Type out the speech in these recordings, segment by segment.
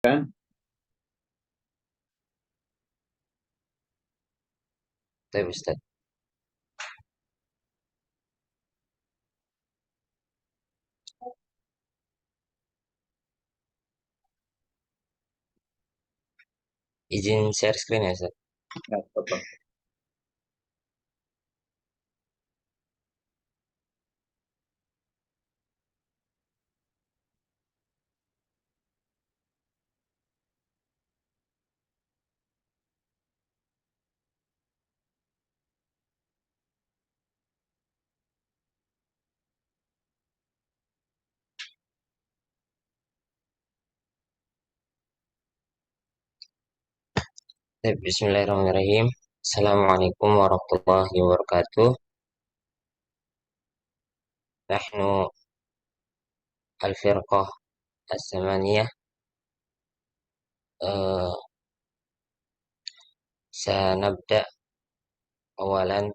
Kan? Tapi Ustaz, izin share screen ya Ustaz. Ya, apa? Bismillahirrahmanirrahim. Assalamualaikum warahmatullahi wabarakatuh. Nahnu al-firqah as-samaniyah. Eh, Sanabda awalan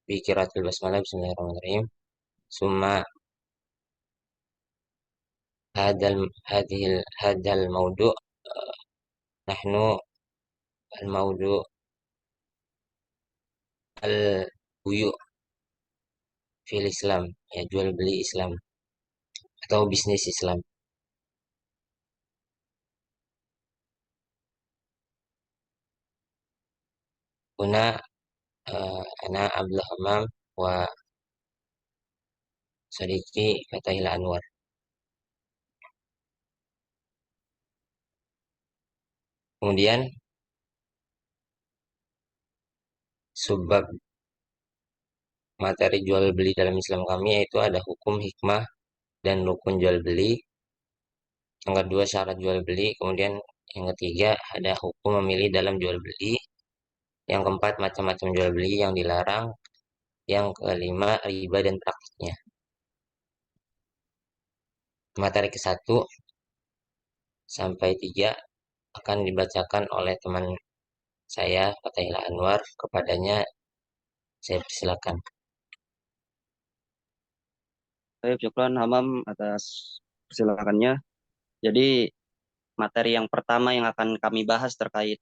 bi qiraatil basmalah. Bismillahirrahmanirrahim. Summa hadal maudu' nahnu al-maudu' al-buyu' fil Islam, ya jual beli Islam atau bisnis Islam. Huna ana Abdul Hamam wa Sadiqi Fatahil Anwar. Kemudian subbab materi jual beli dalam Islam kami yaitu ada hukum hikmah dan rukun jual beli. Yang kedua syarat jual beli. Kemudian yang ketiga ada hukum memilih dalam jual beli. Yang keempat macam-macam jual beli yang dilarang. Yang kelima riba dan praktiknya. Materi ke-1 sampai 3 akan dibacakan oleh teman saya Fatahillah Anwar. Kepadanya saya persilakan. Saya Syukran Hamam atas persilakannya. Jadi materi yang pertama yang akan kami bahas terkait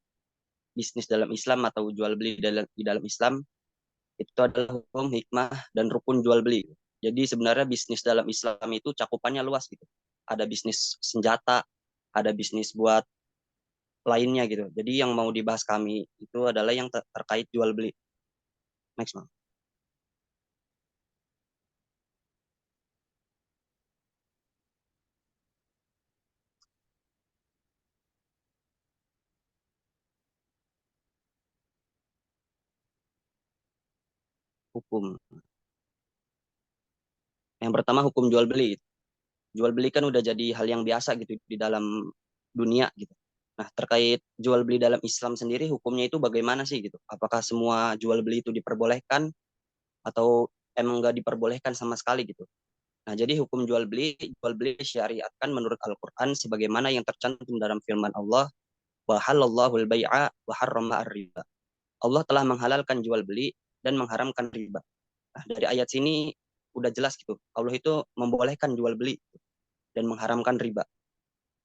bisnis dalam Islam atau jual beli di dalam Islam itu adalah hukum hikmah dan rukun jual beli. Jadi sebenarnya bisnis dalam Islam itu cakupannya luas gitu. Ada bisnis senjata, ada bisnis buat lainnya gitu. Jadi yang mau dibahas kami itu adalah yang terkait jual beli. Next, Mam. Hukum. Yang pertama hukum jual beli. Jual beli kan udah jadi hal yang biasa gitu di dalam dunia gitu. Nah, terkait jual beli dalam Islam sendiri hukumnya itu bagaimana sih gitu? Apakah semua jual beli itu diperbolehkan atau emang nggak diperbolehkan sama sekali gitu? Nah, jadi hukum jual beli syariatkan menurut Al-Quran sebagaimana yang tercantum dalam firman Allah, wa halallahu al-bai'a wa harrama ar-riba. Allah telah menghalalkan jual beli dan mengharamkan riba. Nah, dari ayat sini udah jelas gitu. Allah itu membolehkan jual beli dan mengharamkan riba.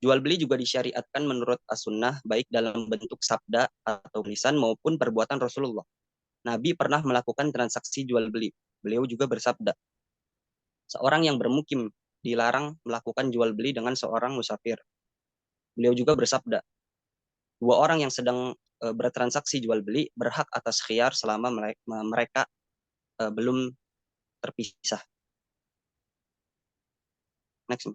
Jual beli juga disyariatkan menurut as-sunnah baik dalam bentuk sabda atau tulisan maupun perbuatan Rasulullah. Nabi pernah melakukan transaksi jual beli. Beliau juga bersabda, seorang yang bermukim dilarang melakukan jual beli dengan seorang musafir. Beliau juga bersabda, dua orang yang sedang bertransaksi jual beli berhak atas khiyar selama mereka belum terpisah. Next.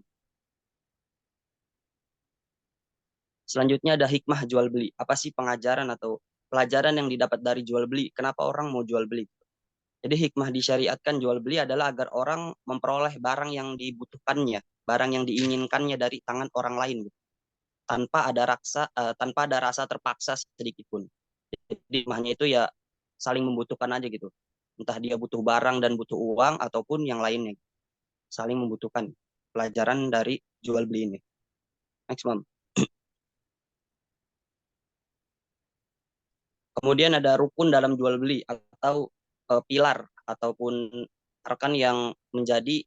Selanjutnya ada hikmah jual beli. Apa sih pengajaran atau pelajaran yang didapat dari jual beli? Kenapa orang mau jual beli? Jadi hikmah disyariatkan jual beli adalah agar orang memperoleh barang yang dibutuhkannya, barang yang diinginkannya dari tangan orang lain, gitu. Tanpa ada rasa terpaksa sedikit pun. Jadi hikmahnya itu ya saling membutuhkan aja gitu. Entah dia butuh barang dan butuh uang ataupun yang lainnya, saling membutuhkan. Pelajaran dari jual beli ini. Next, Mom. Kemudian ada rukun dalam jual beli atau pilar ataupun rekan yang menjadi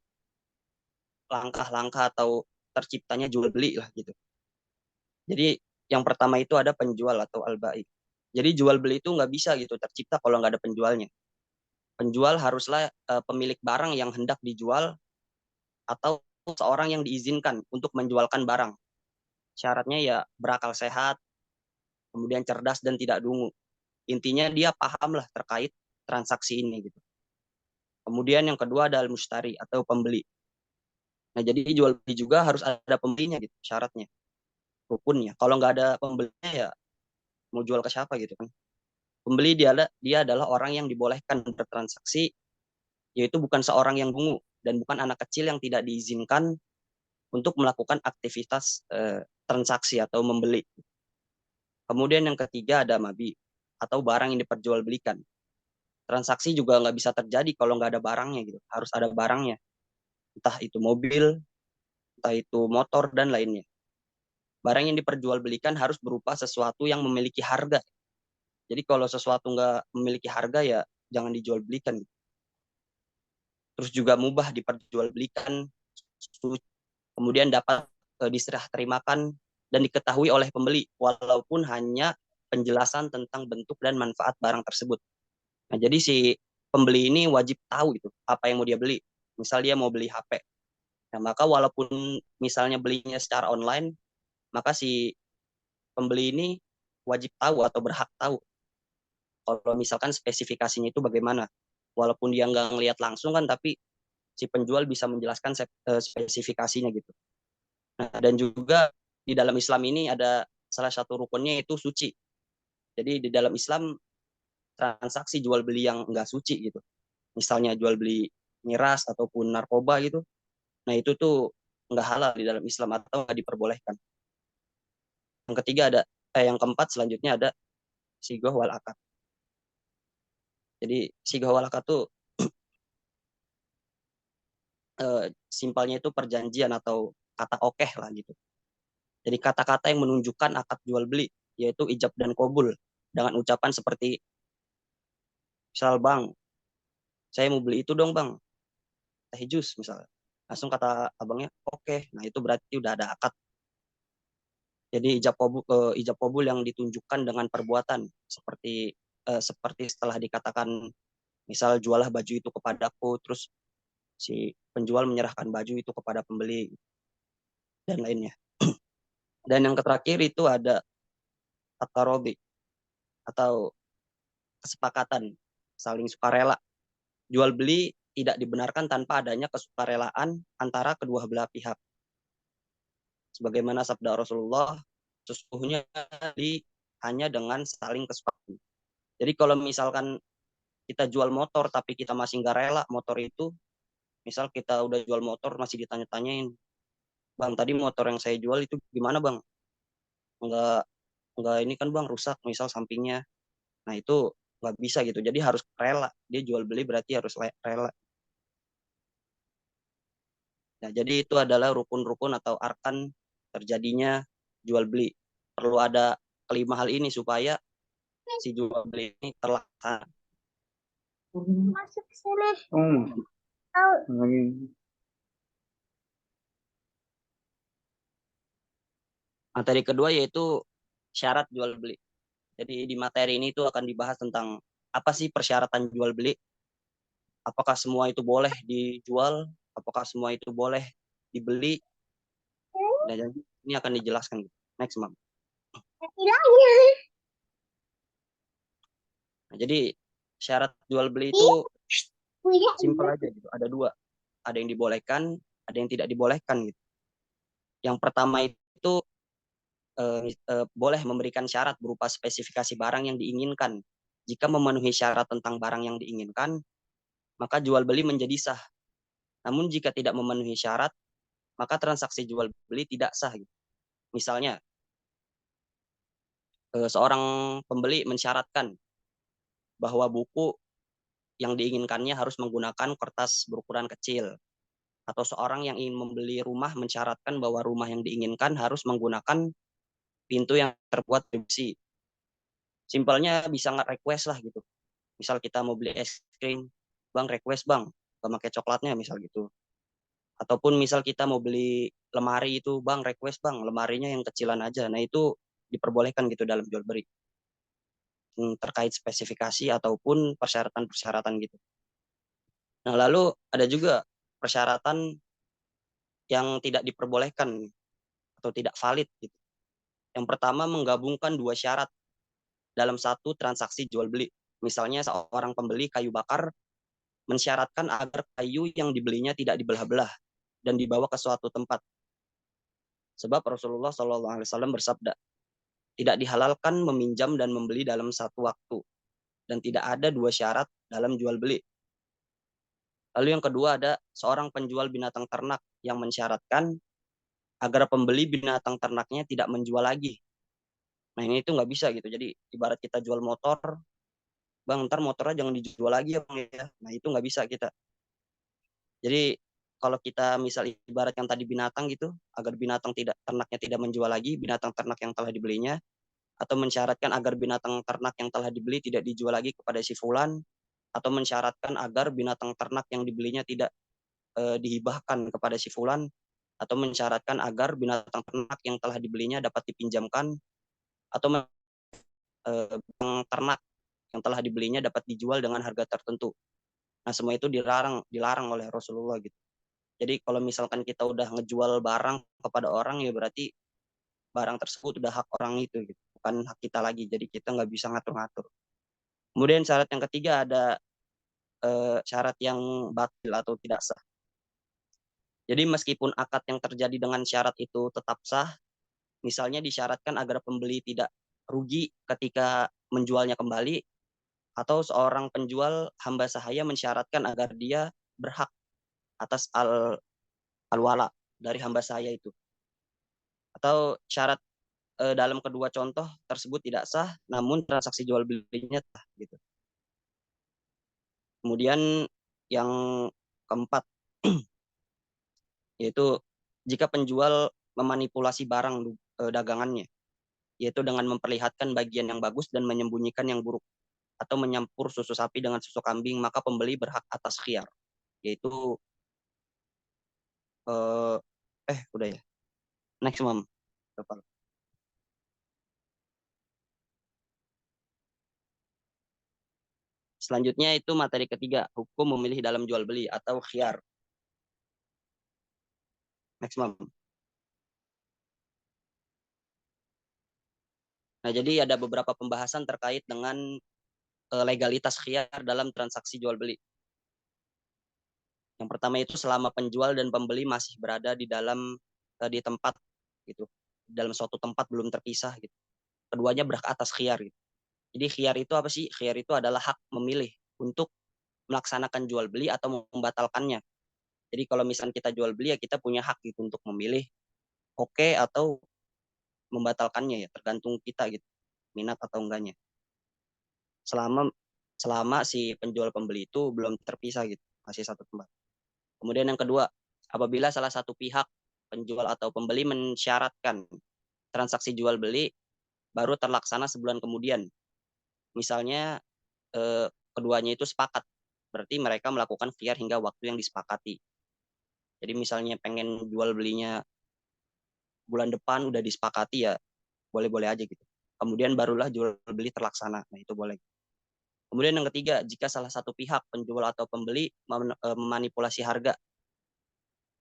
langkah-langkah atau terciptanya jual beli lah gitu. Jadi yang pertama itu ada penjual atau al-bai. Jadi jual beli itu nggak bisa gitu tercipta kalau nggak ada penjualnya. Penjual haruslah pemilik barang yang hendak dijual atau seorang yang diizinkan untuk menjualkan barang. Syaratnya ya berakal sehat, kemudian cerdas dan tidak dungu. Intinya dia paham lah terkait transaksi ini gitu. Kemudian yang kedua ada al-mustari atau pembeli. Nah, jadi jual beli juga harus ada pembelinya gitu syaratnya, rukunnya. Kalau nggak ada pembelinya ya mau jual ke siapa gitu kan. Pembeli dia adalah orang yang dibolehkan bertransaksi, yaitu bukan seorang yang dungu dan bukan anak kecil yang tidak diizinkan untuk melakukan aktivitas transaksi atau membeli. Kemudian yang ketiga ada mabi atau barang yang diperjualbelikan. Transaksi juga nggak bisa terjadi kalau nggak ada barangnya gitu. Harus ada barangnya. Entah itu mobil, entah itu motor dan lainnya. Barang yang diperjualbelikan harus berupa sesuatu yang memiliki harga. Jadi kalau sesuatu nggak memiliki harga ya jangan dijual belikan. Terus juga mubah diperjualbelikan, kemudian dapat diserah terimakan dan diketahui oleh pembeli, walaupun hanya penjelasan tentang bentuk dan manfaat barang tersebut. Nah, jadi si pembeli ini wajib tahu itu apa yang mau dia beli. Misal dia mau beli HP. Nah, maka walaupun misalnya belinya secara online, maka si pembeli ini wajib tahu atau berhak tahu kalau misalkan spesifikasinya itu bagaimana. Walaupun dia nggak ngelihat langsung kan, tapi si penjual bisa menjelaskan spesifikasinya gitu. Nah, dan juga di dalam Islam ini ada salah satu rukunnya itu suci. Jadi di dalam Islam transaksi jual beli yang enggak suci gitu. Misalnya jual beli miras ataupun narkoba gitu. Nah, itu tuh enggak halal di dalam Islam atau enggak diperbolehkan. Yang ketiga ada yang keempat selanjutnya ada sigoh wal akad. Jadi sigoh wal akad tuh simpelnya itu perjanjian atau kata okeh lah gitu. Jadi kata-kata yang menunjukkan akad jual beli yaitu ijab dan kabul dengan ucapan seperti misal bang, saya mau beli itu dong bang, teh jus misalnya. Langsung kata abangnya oke, nah itu berarti udah ada akad. Jadi ijab kabul yang ditunjukkan dengan perbuatan seperti setelah dikatakan misal jualah baju itu kepadaku, terus si penjual menyerahkan baju itu kepada pembeli dan lainnya. Dan yang terakhir itu ada at-tarobi atau kesepakatan saling sukarela. Jual beli tidak dibenarkan tanpa adanya kesukarelaan antara kedua belah pihak. Sebagaimana sabda Rasulullah, sesungguhnya hanya dengan saling kesepakatan. Jadi kalau misalkan kita jual motor tapi kita masih nggak rela motor itu, misal kita udah jual motor masih ditanya-tanyain, bang tadi motor yang saya jual itu gimana bang? Nggak nggak ini kan bang rusak misal sampingnya. Nah itu nggak bisa gitu. Jadi harus rela. Dia jual beli berarti harus rela. Nah, jadi itu adalah rukun-rukun atau arkan terjadinya jual beli. Perlu ada kelima hal ini supaya si jual beli ini terlaksana. Masuk ke sini. Oh, tahu. Lagi. Materi kedua yaitu syarat jual beli. Jadi di materi ini itu akan dibahas tentang apa sih persyaratan jual beli, apakah semua itu boleh dijual, apakah semua itu boleh dibeli, dan ini akan dijelaskan. Next, Mam. Nah, jadi syarat jual beli itu simpel aja gitu. Ada dua, ada yang dibolehkan, ada yang tidak dibolehkan gitu. Yang pertama itu boleh memberikan syarat berupa spesifikasi barang yang diinginkan. Jika memenuhi syarat tentang barang yang diinginkan, maka jual beli menjadi sah. Namun jika tidak memenuhi syarat, maka transaksi jual beli tidak sah. Gitu. Misalnya, seorang pembeli mensyaratkan bahwa buku yang diinginkannya harus menggunakan kertas berukuran kecil. Atau seorang yang ingin membeli rumah mensyaratkan bahwa rumah yang diinginkan harus menggunakan pintu yang terbuat dari besi. Simpelnya bisa nggak request lah gitu. Misal kita mau beli es krim, bang request bang, gak pakai coklatnya misal gitu. Ataupun misal kita mau beli lemari itu, bang request bang lemarinya yang kecilan aja. Nah itu diperbolehkan gitu dalam jual beli terkait spesifikasi ataupun persyaratan-persyaratan gitu. Nah lalu ada juga persyaratan yang tidak diperbolehkan atau tidak valid gitu. Yang pertama menggabungkan dua syarat dalam satu transaksi jual beli. Misalnya seorang pembeli kayu bakar mensyaratkan agar kayu yang dibelinya tidak dibelah-belah dan dibawa ke suatu tempat. Sebab Rasulullah SAW bersabda, tidak dihalalkan meminjam dan membeli dalam satu waktu, dan tidak ada dua syarat dalam jual beli. Lalu yang kedua ada seorang penjual binatang ternak yang mensyaratkan agar pembeli binatang ternaknya tidak menjual lagi. Nah ini itu nggak bisa gitu. Jadi ibarat kita jual motor, bang ntar motornya jangan dijual lagi ya bang ya. Nah itu nggak bisa kita. Jadi kalau kita misal ibarat yang tadi binatang gitu, agar binatang ternaknya tidak menjual lagi binatang ternak yang telah dibelinya, atau mensyaratkan agar binatang ternak yang telah dibeli tidak dijual lagi kepada si fulan, atau mensyaratkan agar binatang ternak yang dibelinya tidak dihibahkan kepada si fulan, atau mensyaratkan agar binatang ternak yang telah dibelinya dapat dipinjamkan, atau binatang ternak yang telah dibelinya dapat dijual dengan harga tertentu. Nah semua itu dilarang oleh Rasulullah gitu. Jadi kalau misalkan kita udah ngejual barang kepada orang ya berarti barang tersebut udah hak orang itu gitu, bukan hak kita lagi. Jadi kita nggak bisa ngatur-ngatur. Kemudian syarat yang ketiga ada syarat yang batil atau tidak sah. Jadi meskipun akad yang terjadi dengan syarat itu tetap sah, misalnya disyaratkan agar pembeli tidak rugi ketika menjualnya kembali, atau seorang penjual hamba sahaya mensyaratkan agar dia berhak atas al-wala dari hamba sahaya itu. Atau syarat dalam kedua contoh tersebut tidak sah, namun transaksi jual belinya sah gitu. Kemudian yang keempat yaitu jika penjual memanipulasi barang dagangannya, yaitu dengan memperlihatkan bagian yang bagus dan menyembunyikan yang buruk, atau menyampur susu sapi dengan susu kambing, maka pembeli berhak atas khiyar, yaitu udah ya. Next, Mam. Selanjutnya itu materi ketiga, hukum memilih dalam jual beli atau khiyar. Next, Mam. Nah, jadi ada beberapa pembahasan terkait dengan legalitas khiyar dalam transaksi jual beli. Yang pertama itu selama penjual dan pembeli masih berada di tempat gitu, dalam suatu tempat belum terpisah gitu. Keduanya berhak atas khiyar gitu. Jadi khiyar itu apa sih? Khiyar itu adalah hak memilih untuk melaksanakan jual beli atau membatalkannya. Jadi kalau misalnya kita jual beli ya kita punya hak gitu untuk memilih oke atau membatalkannya ya, tergantung kita gitu, minat atau enggaknya. Selama selama si penjual pembeli itu belum terpisah gitu, masih satu tempat. Kemudian yang kedua, apabila salah satu pihak penjual atau pembeli mensyaratkan transaksi jual beli baru terlaksana sebulan kemudian. Misalnya keduanya itu sepakat, berarti mereka melakukan khiyar hingga waktu yang disepakati. Jadi misalnya pengen jual belinya bulan depan udah disepakati ya boleh-boleh aja gitu. Kemudian barulah jual beli terlaksana. Nah itu boleh. Kemudian yang ketiga, jika salah satu pihak penjual atau pembeli memanipulasi harga.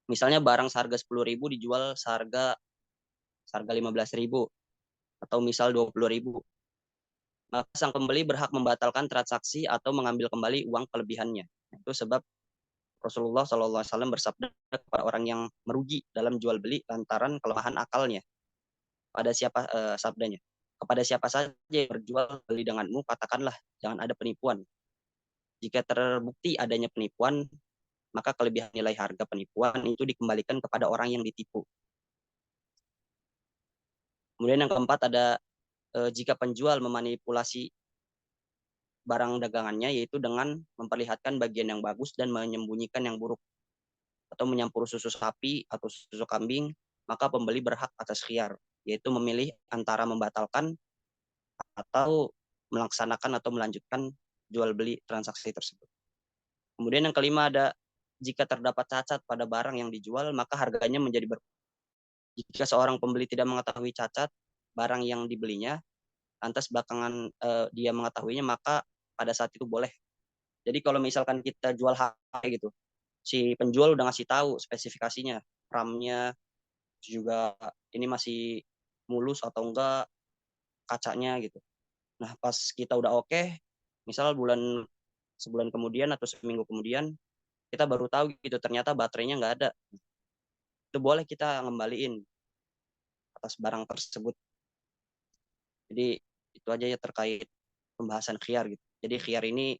Misalnya barang seharga 10.000 dijual seharga 15.000 atau misal 20.000. Maka sang pembeli berhak membatalkan transaksi atau mengambil kembali uang kelebihannya. Itu sebab Rasulullah SAW bersabda kepada orang yang merugi dalam jual beli lantaran kelemahan akalnya. Pada siapa sabdanya? Kepada siapa saja yang berjual beli denganmu, katakanlah jangan ada penipuan. Jika terbukti adanya penipuan, maka kelebihan nilai harga penipuan itu dikembalikan kepada orang yang ditipu. Kemudian yang keempat ada jika penjual memanipulasi barang dagangannya, yaitu dengan memperlihatkan bagian yang bagus dan menyembunyikan yang buruk, atau menyampur susu sapi atau susu kambing, maka pembeli berhak atas khiyar, yaitu memilih antara membatalkan atau melaksanakan atau melanjutkan jual beli transaksi tersebut. Kemudian yang kelima ada jika terdapat cacat pada barang yang dijual, maka harganya menjadi jika seorang pembeli tidak mengetahui cacat barang yang dibelinya, lantas belakangan dia mengetahuinya, maka pada saat itu boleh. Jadi kalau misalkan kita jual HP gitu, si penjual udah ngasih tahu spesifikasinya, RAM-nya, juga ini masih mulus atau enggak kacanya gitu. Nah, pas kita udah oke, misal sebulan kemudian atau seminggu kemudian, kita baru tahu gitu ternyata baterainya nggak ada. Itu boleh kita ngembaliin atas barang tersebut. Jadi itu aja ya terkait pembahasan khiyar gitu. Jadi khiyar ini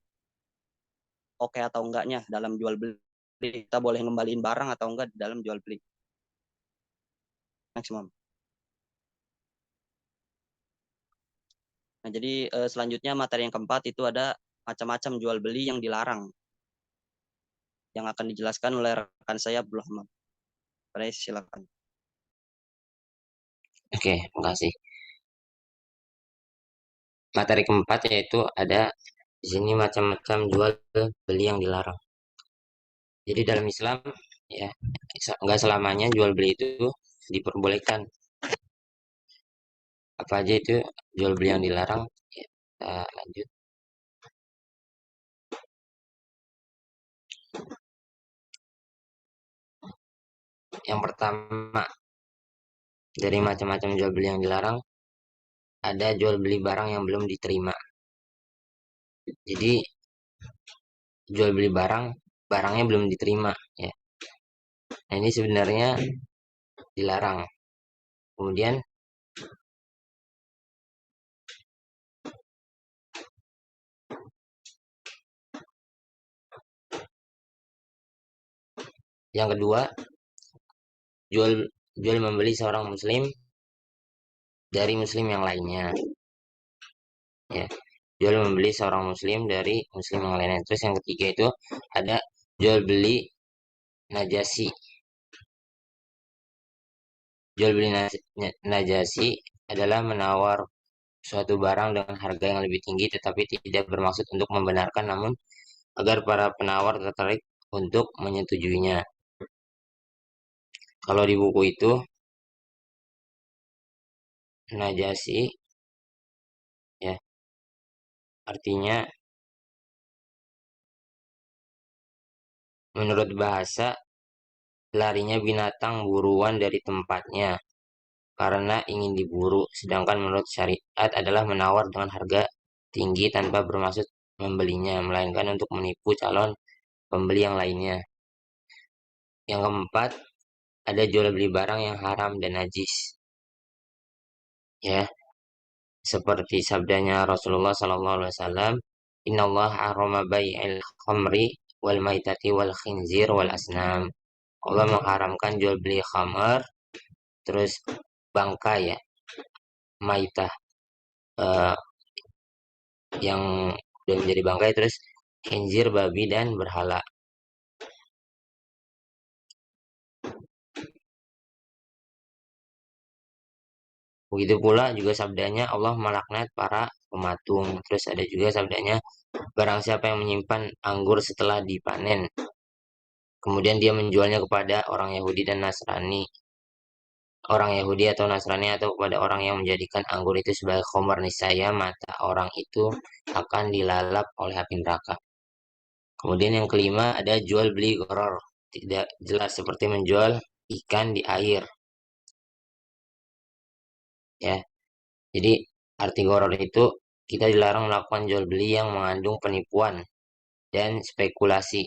oke atau enggaknya dalam jual beli. Kita boleh ngembaliin barang atau enggak di dalam jual beli. Maksimum. Nah, jadi selanjutnya materi yang keempat itu ada macam-macam jual beli yang dilarang. Yang akan dijelaskan oleh rekan saya Abdul Rahman. Silakan. Oke, makasih. Materi keempat yaitu ada di sini macam-macam jual beli yang dilarang. Jadi dalam Islam ya nggak selamanya jual beli itu diperbolehkan. Apa aja itu jual beli yang dilarang? Ya, kita lanjut. Yang pertama dari macam-macam jual beli yang dilarang ada jual beli barang yang belum diterima. Jadi jual beli barangnya belum diterima ya. Nah, ini sebenarnya dilarang. Kemudian yang kedua, jual membeli seorang muslim dari muslim yang lainnya. Ya, jual membeli seorang muslim dari muslim yang lainnya. Terus yang ketiga itu ada jual beli najasi. Jual beli najasi adalah menawar suatu barang dengan harga yang lebih tinggi tetapi tidak bermaksud untuk membenarkan, namun agar para penawar tertarik untuk menyetujuinya. Kalau di buku itu najasi ya artinya menurut bahasa larinya binatang buruan dari tempatnya karena ingin diburu, sedangkan menurut syariat adalah menawar dengan harga tinggi tanpa bermaksud membelinya, melainkan untuk menipu calon pembeli yang lainnya. Yang keempat, ada jual beli barang yang haram dan najis. Ya, seperti sabdanya Rasulullah SAW, Inna Allah harama bai'il khamri wal maitati wal khinzir wal asnam. Allah mengharamkan jual beli khamar, terus bangkai ya, maitah, eh, yang udah menjadi bangkai, terus khinzir babi dan berhala. Begitu pula juga sabdanya Allah melaknat para pematung. Terus ada juga sabdanya barang siapa yang menyimpan anggur setelah dipanen, kemudian dia menjualnya kepada orang Yahudi dan Nasrani, orang Yahudi atau Nasrani, atau kepada orang yang menjadikan anggur itu sebagai khamar, niscaya mata orang itu akan dilalap oleh api neraka. Kemudian yang kelima ada jual beli gharar, tidak jelas seperti menjual ikan di air. Ya, jadi arti gharar itu kita dilarang melakukan jual beli yang mengandung penipuan dan spekulasi.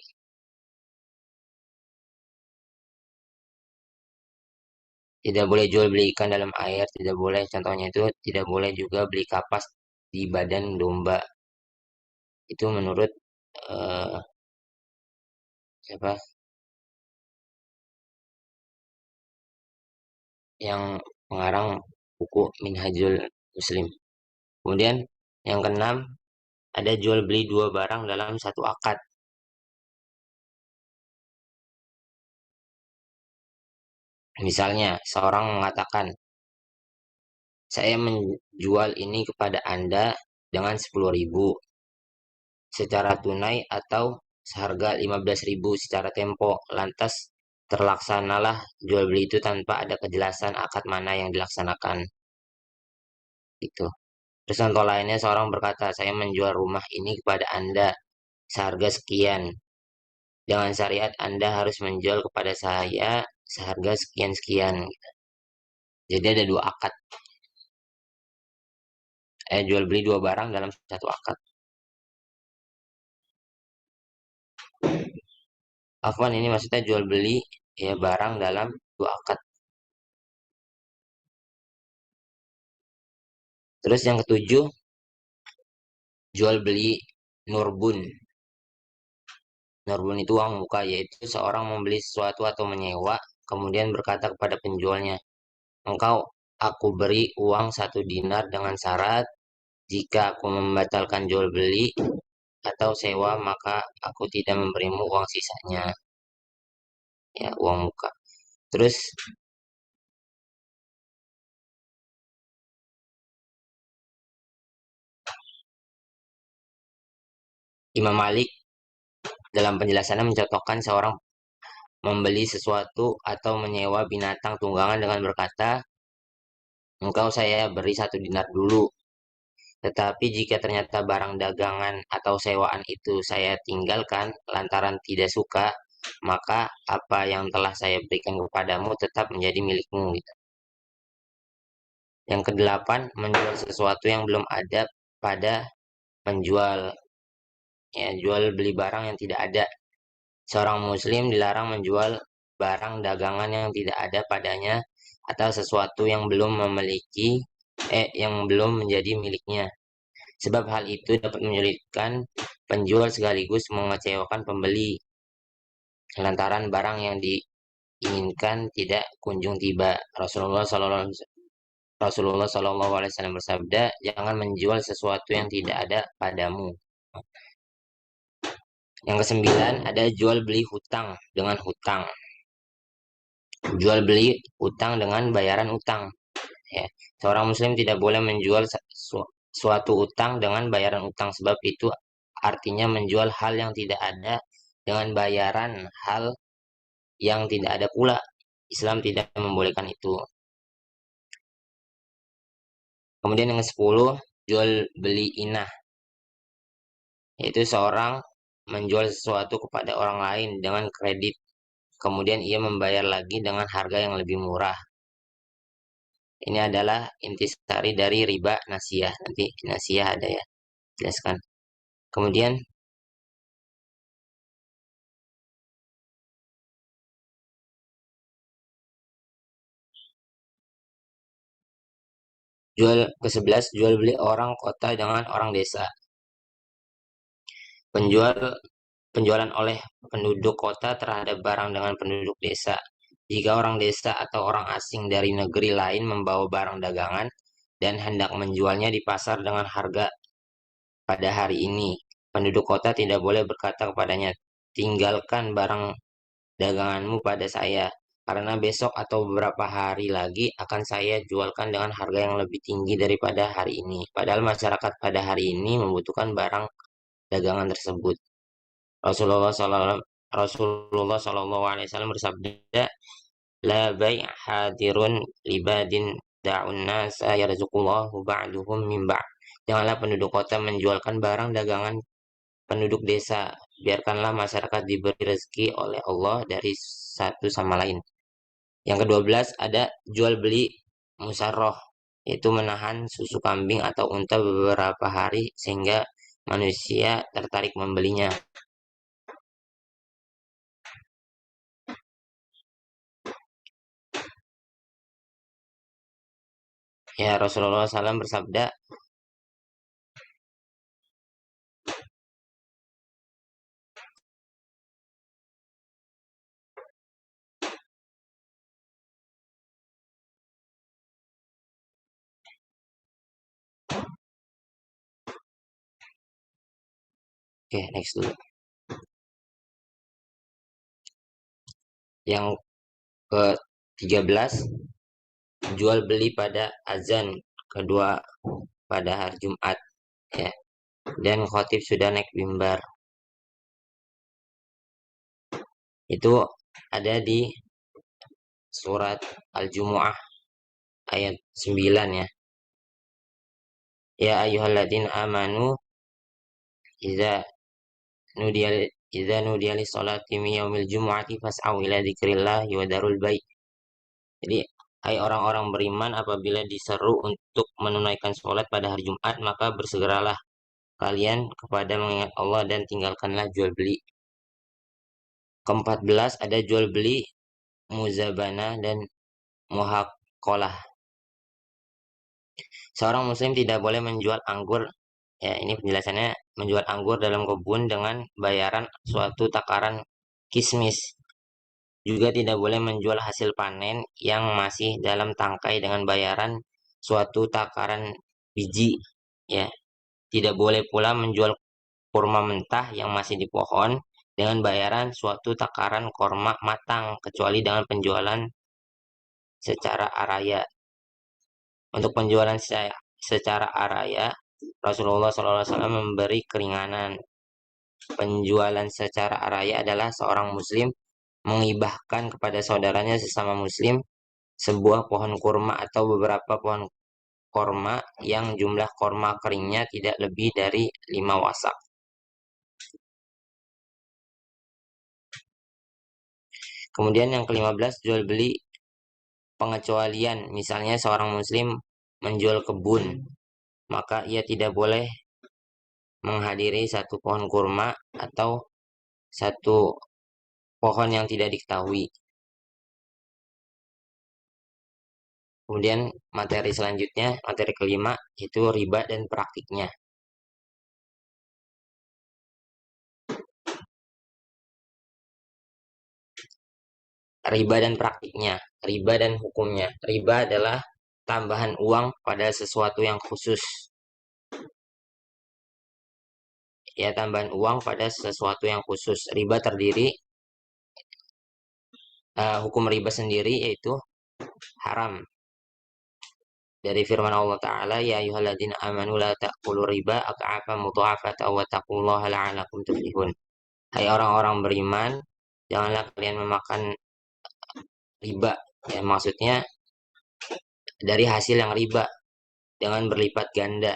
Tidak boleh jual beli ikan dalam air, tidak boleh, contohnya itu tidak boleh juga beli kapas di badan domba. Itu menurut eh, siapa yang mengarang buku Minhajul Muslim. Kemudian yang keenam ada jual beli dua barang dalam satu akad. Misalnya seorang mengatakan, saya menjual ini kepada Anda dengan 10.000 secara tunai atau seharga 15.000 secara tempo. Lantas terlaksanalah jual beli itu tanpa ada kejelasan akad mana yang dilaksanakan. Itu. Terus contoh lainnya seorang berkata, saya menjual rumah ini kepada Anda seharga sekian. Dengan syariat Anda harus menjual kepada saya seharga sekian-sekian. Jadi ada dua akad. Jual beli dua barang dalam satu akad. Afwan, ini maksudnya jual beli ya barang dalam dua akad. Terus yang ketujuh, jual beli nurbun. Nurbun itu uang muka, yaitu seorang membeli sesuatu atau menyewa, kemudian berkata kepada penjualnya, engkau aku beri uang 1 dinar dengan syarat, jika aku membatalkan jual beli atau sewa, maka aku tidak memberimu uang sisanya. Ya, uang muka. Terus Imam Malik dalam penjelasannya mencontohkan seorang membeli sesuatu atau menyewa binatang tunggangan dengan berkata, engkau saya beri 1 dinar dulu. Tetapi jika ternyata barang dagangan atau sewaan itu saya tinggalkan lantaran tidak suka, maka apa yang telah saya berikan kepadamu tetap menjadi milikmu. Gitu. Yang kedelapan, menjual sesuatu yang belum ada pada penjual. Ya, jual beli barang yang tidak ada. Seorang muslim dilarang menjual barang dagangan yang tidak ada padanya atau sesuatu yang belum menjadi miliknya. Sebab hal itu dapat menyulitkan penjual sekaligus mengecewakan pembeli. Lantaran barang yang diinginkan tidak kunjung tiba. Rasulullah SAW bersabda, jangan menjual sesuatu yang tidak ada padamu. Yang kesembilan, ada jual beli hutang dengan hutang. Jual beli hutang dengan bayaran hutang. Ya. Seorang muslim tidak boleh menjual suatu utang dengan bayaran utang, sebab itu artinya menjual hal yang tidak ada dengan bayaran hal yang tidak ada pula. Islam tidak membolehkan itu. Kemudian yang ke-10, jual beli inah. Yaitu seorang menjual sesuatu kepada orang lain dengan kredit. Kemudian ia membayar lagi dengan harga yang lebih murah. Ini adalah intisari dari riba nasiyah. Nanti nasiyah ada ya, jelaskan. Kemudian ke-11, jual beli orang kota dengan orang desa. Penjualan oleh penduduk kota terhadap barang dengan penduduk desa. Jika orang desa atau orang asing dari negeri lain membawa barang dagangan dan hendak menjualnya di pasar dengan harga pada hari ini, penduduk kota tidak boleh berkata kepadanya, tinggalkan barang daganganmu pada saya, karena besok atau beberapa hari lagi akan saya jualkan dengan harga yang lebih tinggi daripada hari ini. Padahal masyarakat pada hari ini membutuhkan barang dagangan tersebut. Rasulullah SAW bersabda, la bai' hadirun libadin da'un nasa yarzuqullahu ba'duhum min ba'. Janganlah penduduk kota menjualkan barang dagangan penduduk desa. Biarkanlah masyarakat diberi rezeki oleh Allah dari satu sama lain. Yang ke-12 ada jual beli musarroh, yaitu menahan susu kambing atau unta beberapa hari sehingga manusia tertarik membelinya. Ya, Rasulullah SAW bersabda, oke, next dulu. Yang ke-13, jual beli pada azan kedua pada hari Jumat, ya. Dan khotib sudah naik mimbar. Itu ada di surat Al-Jumu'ah ayat 9 ya. Ya ayyuhalladzina amanu idza nudiya idza nudiya lis-sholati min yaumil jumu'ati fas'au ila dzikrillahi wa darul bai'. Jadi, hai orang-orang beriman, apabila diseru untuk menunaikan sholat pada hari Jumat, maka bersegeralah kalian kepada mengingat Allah dan tinggalkanlah jual beli. Ke-14 ada jual beli muzabana dan muhaqalah. Seorang muslim tidak boleh menjual anggur, ya ini penjelasannya, menjual anggur dalam kebun dengan bayaran suatu takaran kismis. Juga tidak boleh menjual hasil panen yang masih dalam tangkai dengan bayaran suatu takaran biji, ya. Tidak boleh pula menjual kurma mentah yang masih di pohon dengan bayaran suatu takaran kurma matang, kecuali dengan penjualan secara araya. Untuk penjualan secara araya, Rasulullah SAW memberi keringanan. Penjualan secara araya adalah seorang muslim mengibahkan kepada saudaranya sesama muslim sebuah pohon kurma atau beberapa pohon kurma yang jumlah kurma keringnya tidak lebih dari 5 wasak. Kemudian yang ke-15, jual beli pengecualian. Misalnya seorang muslim menjual kebun, maka ia tidak boleh menghadiri satu pohon kurma atau satu pohon yang tidak diketahui. Kemudian materi selanjutnya, materi kelima, itu riba dan praktiknya. Riba dan praktiknya, riba dan hukumnya. Riba adalah tambahan uang pada sesuatu yang khusus. Ya, tambahan uang pada sesuatu yang khusus. Riba terdiri, hukum riba sendiri yaitu haram. Dari firman Allah Ta'ala, ya ayyuhalladzina amanu la ta'kulu riba ak'afa mudha'afata wa taqullaha la'alakum tuflihun. Hai orang-orang beriman, janganlah kalian memakan riba. Ya, maksudnya dari hasil yang riba dengan berlipat ganda,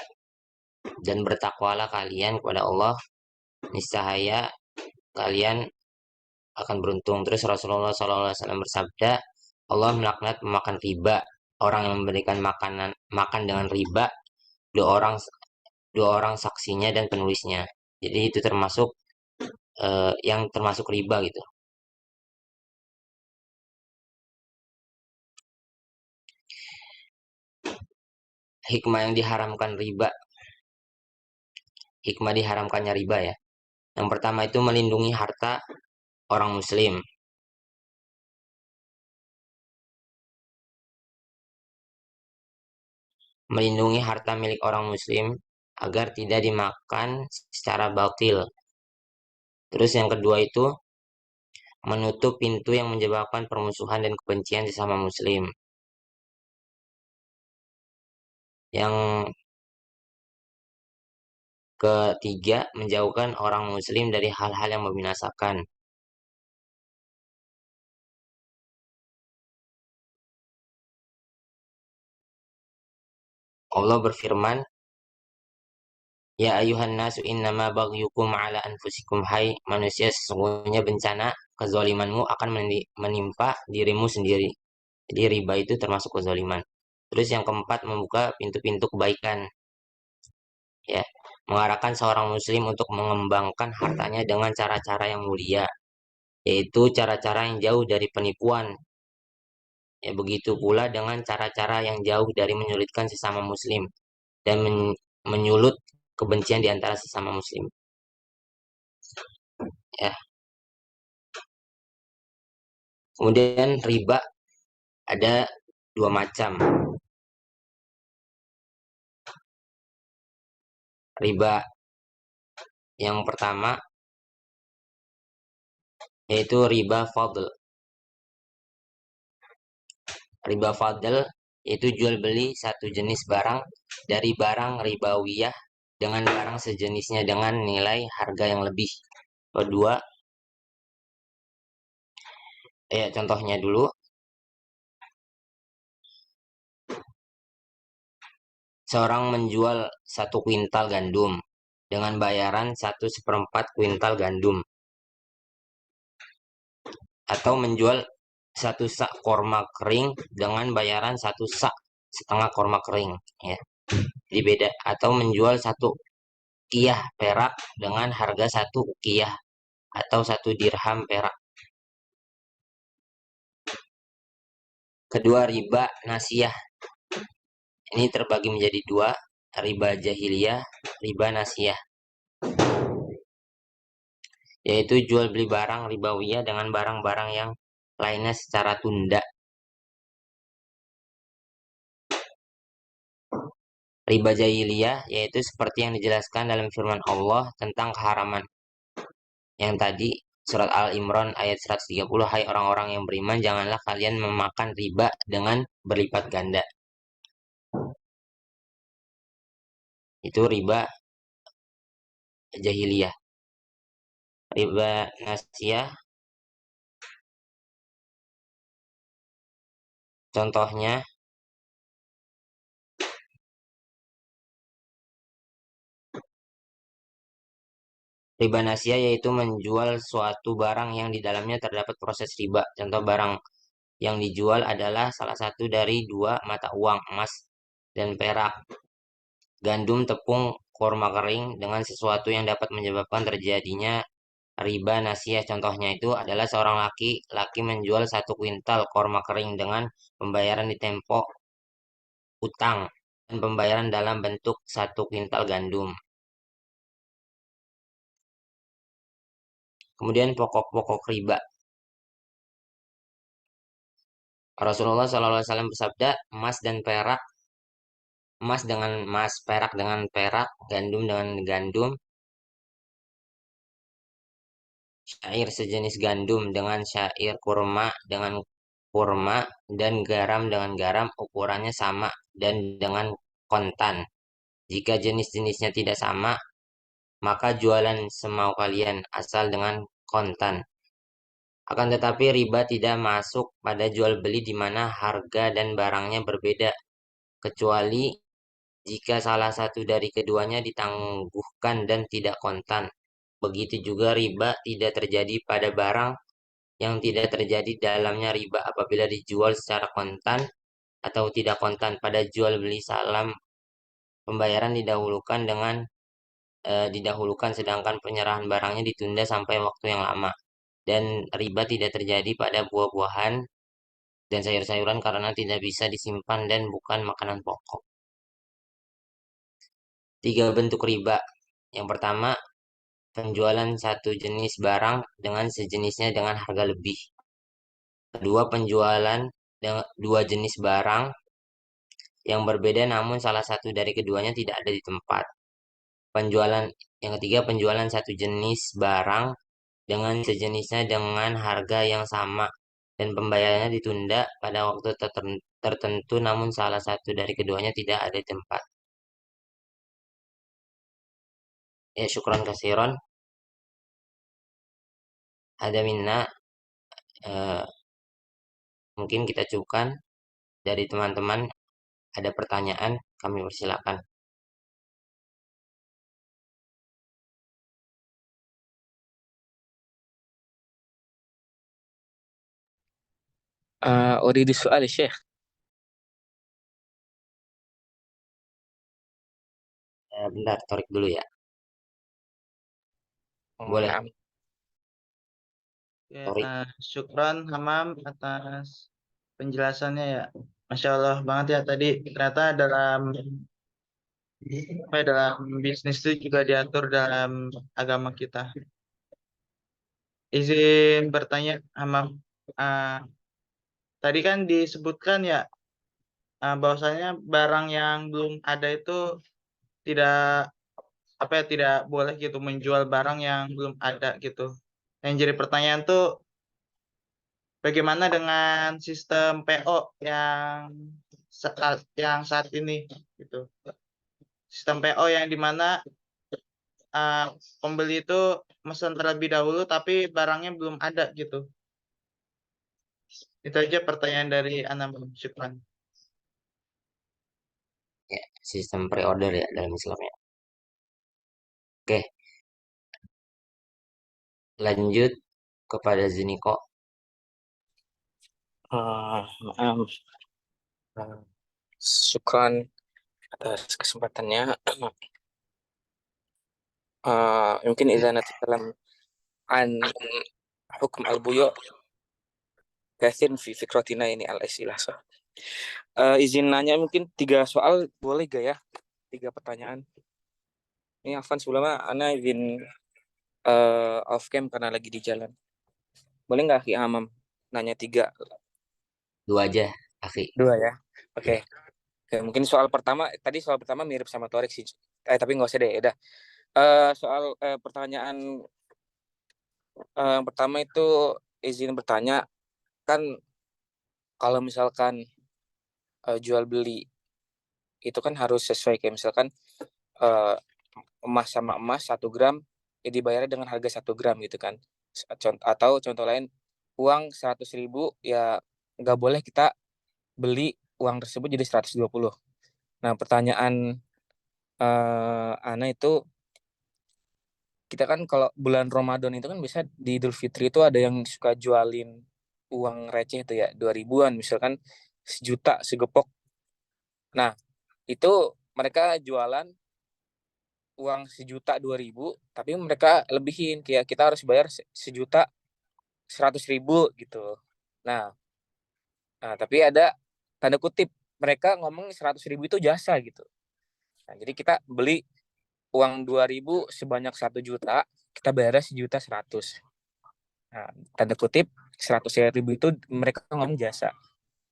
dan bertakwalah kalian kepada Allah, niscaya kalian akan beruntung. Terus Rasulullah SAW bersabda, Allah melaknat pemakan riba. Orang yang memberikan makan dengan riba, dua orang saksinya dan penulisnya. Jadi itu termasuk yang termasuk riba gitu. Hikmah yang diharamkan riba. Hikmah diharamkannya riba ya. Yang pertama itu melindungi harta orang muslim. Melindungi harta milik orang muslim agar tidak dimakan secara batil. Terus yang kedua itu menutup pintu yang menyebabkan permusuhan dan kebencian sesama muslim. Yang ketiga, menjauhkan orang muslim dari hal-hal yang membinasakan. Allah berfirman, ya ayuhan nasu innama baghyukum ala anfusikum, hai manusia, sesungguhnya bencana kezalimanmu akan menimpa dirimu sendiri. Jadi riba itu termasuk kezaliman. Terus yang keempat, membuka pintu-pintu kebaikan. Ya, mengarahkan seorang muslim untuk mengembangkan hartanya dengan cara-cara yang mulia, yaitu cara-cara yang jauh dari penipuan. Ya, begitu pula dengan cara-cara yang jauh dari menyulitkan sesama muslim dan menyulut kebencian di antara sesama muslim. Ya. Kemudian riba ada dua macam. Riba yang pertama yaitu riba fadl. Riba fadl yaitu jual beli satu jenis barang dari barang ribawiyah dengan barang sejenisnya dengan nilai harga yang lebih. Kedua, Contohnya dulu, seorang menjual 1 kuintal gandum dengan bayaran 1/4 kuintal gandum, atau menjual 1 sak korma kering dengan bayaran 1 sak setengah korma kering, ya. Jadi beda. Atau menjual 1 ukiyah perak dengan harga 1 ukiyah atau 1 dirham perak. Kedua, riba nasiyah. Ini terbagi menjadi 2, riba jahiliyah, riba nasiyah. Yaitu jual beli barang ribawiyah dengan barang-barang yang lainnya secara tunda. Riba jahiliyah yaitu seperti yang dijelaskan dalam firman Allah tentang keharaman. Yang tadi, surat Al-Imran ayat 130, hai orang-orang yang beriman, janganlah kalian memakan riba dengan berlipat ganda. Itu riba jahiliyah. Riba nasiyah, contohnya, riba nasiyah yaitu menjual suatu barang yang di dalamnya terdapat proses riba. Contoh barang yang dijual adalah salah satu dari 2 mata uang, emas dan perak, gandum, tepung, korma kering, dengan sesuatu yang dapat menyebabkan terjadinya riba nasiyah. Contohnya itu adalah seorang laki-laki menjual 1 kuintal korma kering dengan pembayaran di tempo utang dan pembayaran dalam bentuk 1 kuintal gandum. Kemudian pokok-pokok riba. Rasulullah SAW bersabda, emas dengan emas, perak dengan perak, gandum dengan gandum, syair sejenis gandum dengan syair, kurma dengan kurma, dan garam dengan garam ukurannya sama dan dengan kontan. Jika jenis-jenisnya tidak sama, maka jualan semau kalian asal dengan kontan. Akan tetapi riba tidak masuk pada jual beli di mana harga dan barangnya berbeda, kecuali jika salah satu dari keduanya ditangguhkan dan tidak kontan. Begitu juga riba tidak terjadi pada barang yang tidak terjadi dalamnya riba apabila dijual secara kontan atau tidak kontan. Pada jual beli salam, pembayaran didahulukan sedangkan penyerahan barangnya ditunda sampai waktu yang lama. Dan riba tidak terjadi pada buah-buahan dan sayur-sayuran karena tidak bisa disimpan dan bukan makanan pokok. 3 bentuk riba. Yang pertama, penjualan satu jenis barang dengan sejenisnya dengan harga lebih. Kedua, penjualan dengan 2 jenis barang yang berbeda namun salah satu dari keduanya tidak ada di tempat. Yang ketiga, penjualan satu jenis barang dengan sejenisnya dengan harga yang sama dan pembayarannya ditunda pada waktu tertentu namun salah satu dari keduanya tidak ada di tempat. Ya, syukran kasiron. Ada minna, mungkin kita cukupkan dari teman-teman. Ada pertanyaan, kami persilakan. أريد السؤال يا شيخ. Bentar, tarik dulu ya. Boleh, نعم. Ya, tarik. syukran Hamam atas penjelasannya ya. Masya Allah banget ya tadi, ternyata dalam bisnis itu juga diatur dalam agama kita. Izin bertanya Hamam, Ah, tadi kan disebutkan ya, bahwasanya barang yang belum ada itu tidak tidak boleh gitu menjual barang yang belum ada gitu. Yang jadi pertanyaan tuh, bagaimana dengan sistem PO yang saat ini gitu. Sistem PO yang dimana pembeli itu pesan terlebih dahulu tapi barangnya belum ada gitu. Itu aja pertanyaan dari Ana, Bang. Syukran. Ya, sistem pre-order ya dalam Islam ya. Oke, lanjut kepada Ziniko. Maaf. Syukran atas kesempatannya. Mungkin idza natakalam an hukum al-buyu' kathin fi fikratina ini al-asilah. Izin nanya mungkin 3 soal boleh gak ya? 3 pertanyaan. Ini Afan sebelumnya Ana izin off cam karena lagi di jalan. Boleh nggak Ki Amam nanya 3? 2 aja, Akhi. 2 ya. Oke. Oke, mungkin soal pertama mirip sama Torik sih. Tapi nggak usah deh, udah. Soal pertanyaan yang pertama itu izin bertanya, kan kalau misalkan jual beli itu kan harus sesuai, kayak misalkan eh, emas sama emas 1 gram ya dibayarnya dengan harga 1 gram gitu kan. Atau contoh lain, uang 100.000 ya nggak boleh kita beli uang tersebut jadi 120. Nah, pertanyaan Ana itu, kita kan kalau bulan Ramadan itu kan bisa di Idul Fitri itu ada yang suka jualin uang receh itu ya 2000-an misalkan, 1 juta segepok. Nah, itu mereka jualan uang 1.000.000 2.000, tapi mereka lebihin kayak kita harus bayar 1.100.000 gitu. Nah, tapi ada tanda kutip, mereka ngomong 100.000 itu jasa gitu. Nah, jadi kita beli uang 2.000 sebanyak 1 juta, kita bayar 1.100.000. Nah, tanda kutip 100.000 itu mereka ngomong jasa.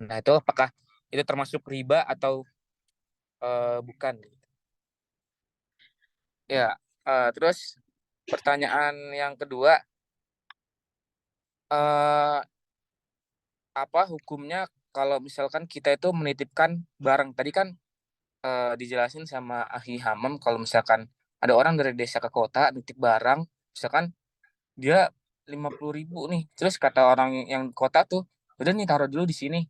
Nah, itu apakah itu termasuk riba atau bukan? Ya, terus pertanyaan yang kedua, eh, apa hukumnya kalau misalkan kita itu menitipkan barang? Tadi kan dijelasin sama Ahli Hamam kalau misalkan ada orang dari desa ke kota nitip barang, misalkan dia 50.000 nih, terus kata orang yang kota tuh, udah nih taruh dulu di sini,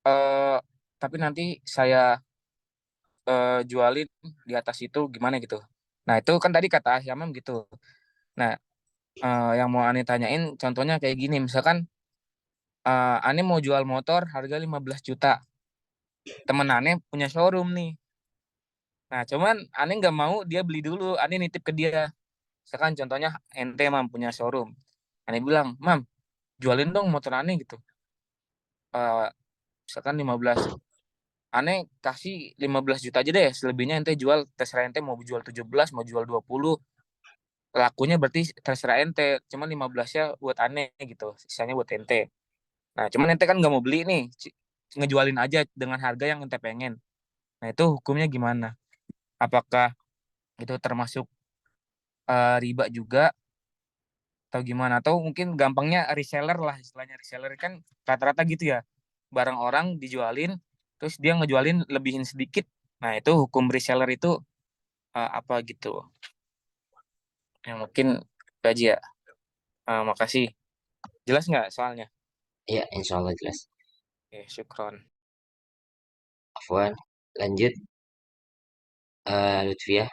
eh tapi nanti saya jualin di atas itu gimana gitu. Nah, itu kan tadi kata Ahli Hamam gitu. Nah, yang mau Ani tanyain contohnya kayak gini, misalkan Ani mau jual motor harga 15 juta, temen Ani punya showroom nih. Nah, cuman Ani nggak mau dia beli dulu, Ani nitip ke dia. Misalkan contohnya ente Mam punya showroom. Ani bilang, Mam, jualin dong motor Ani gitu. Eh, Misalkan 15. Ani kasih 15 juta aja deh, selebihnya ente jual, terserah ente mau jual 17, mau jual 20. Lakunya berarti terserah ente, cuman 15-nya buat Ane gitu, sisanya buat ente. Nah, cuman ente kan nggak mau beli nih, ngejualin aja dengan harga yang ente pengen. Nah, itu hukumnya gimana? Apakah itu termasuk riba juga atau gimana? Atau mungkin gampangnya reseller lah, istilahnya reseller kan rata-rata gitu ya. Barang orang dijualin, terus dia ngejualin lebihin sedikit. Nah, itu hukum reseller itu apa gitu? Yang mungkin gaji ya. Makasih. Jelas nggak soalnya? Ya, insya Allah jelas. Oke, syukron. Afwan, lanjut Lutfiah.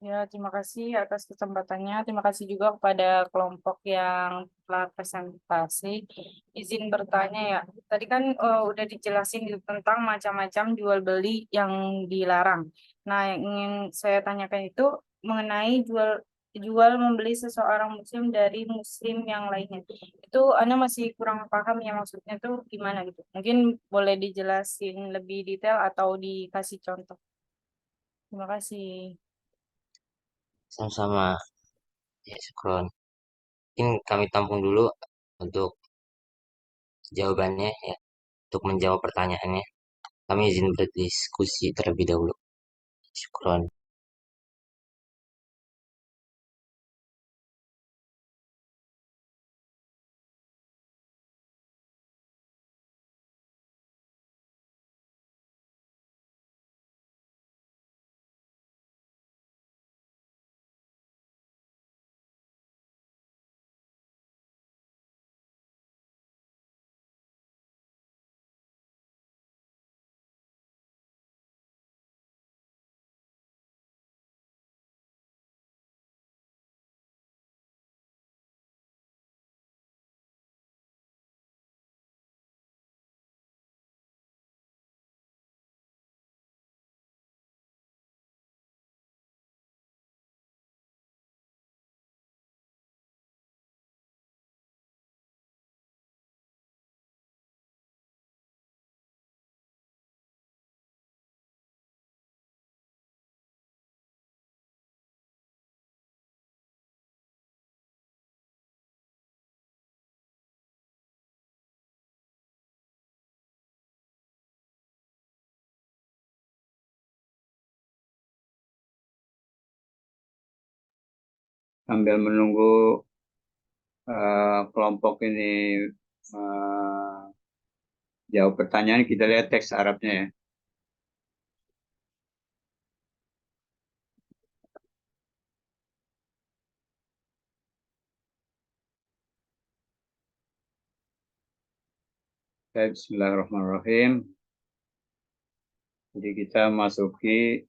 Ya, terima kasih atas kesempatannya. Terima kasih juga kepada kelompok yang telah presentasi. Izin bertanya ya, tadi kan udah dijelasin gitu tentang macam-macam jual beli yang dilarang. Nah, yang ingin saya tanyakan itu mengenai jual membeli seseorang muslim dari muslim yang lainnya. Itu Anda masih kurang paham ya, maksudnya tuh gimana gitu. Mungkin boleh dijelasin lebih detail atau dikasih contoh. Terima kasih. Sama-sama. Ya, syukron. Mungkin kami tampung dulu untuk jawabannya ya, untuk menjawab pertanyaannya. Kami izin berdiskusi terlebih dahulu. Syukron. sambil menunggu kelompok ini jawab pertanyaan, kita lihat teks Arabnya ya. Bismillahirrahmanirrahim. Jadi kita masuki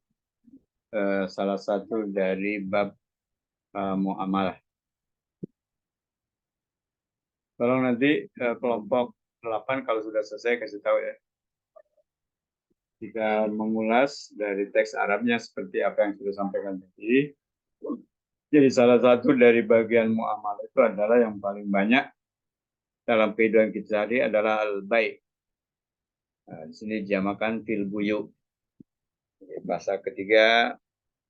salah satu dari bab muamalah. Tolong nanti kelompok 8 kalau sudah selesai kasih tahu ya. Kita mengulas dari teks Arabnya seperti apa yang sudah sampaikan tadi. Jadi salah satu dari bagian muamalah itu adalah yang paling banyak dalam kehidupan kita sehari adalah al-bai'. Di sini dijamakan fil buyu. Bahasa ketiga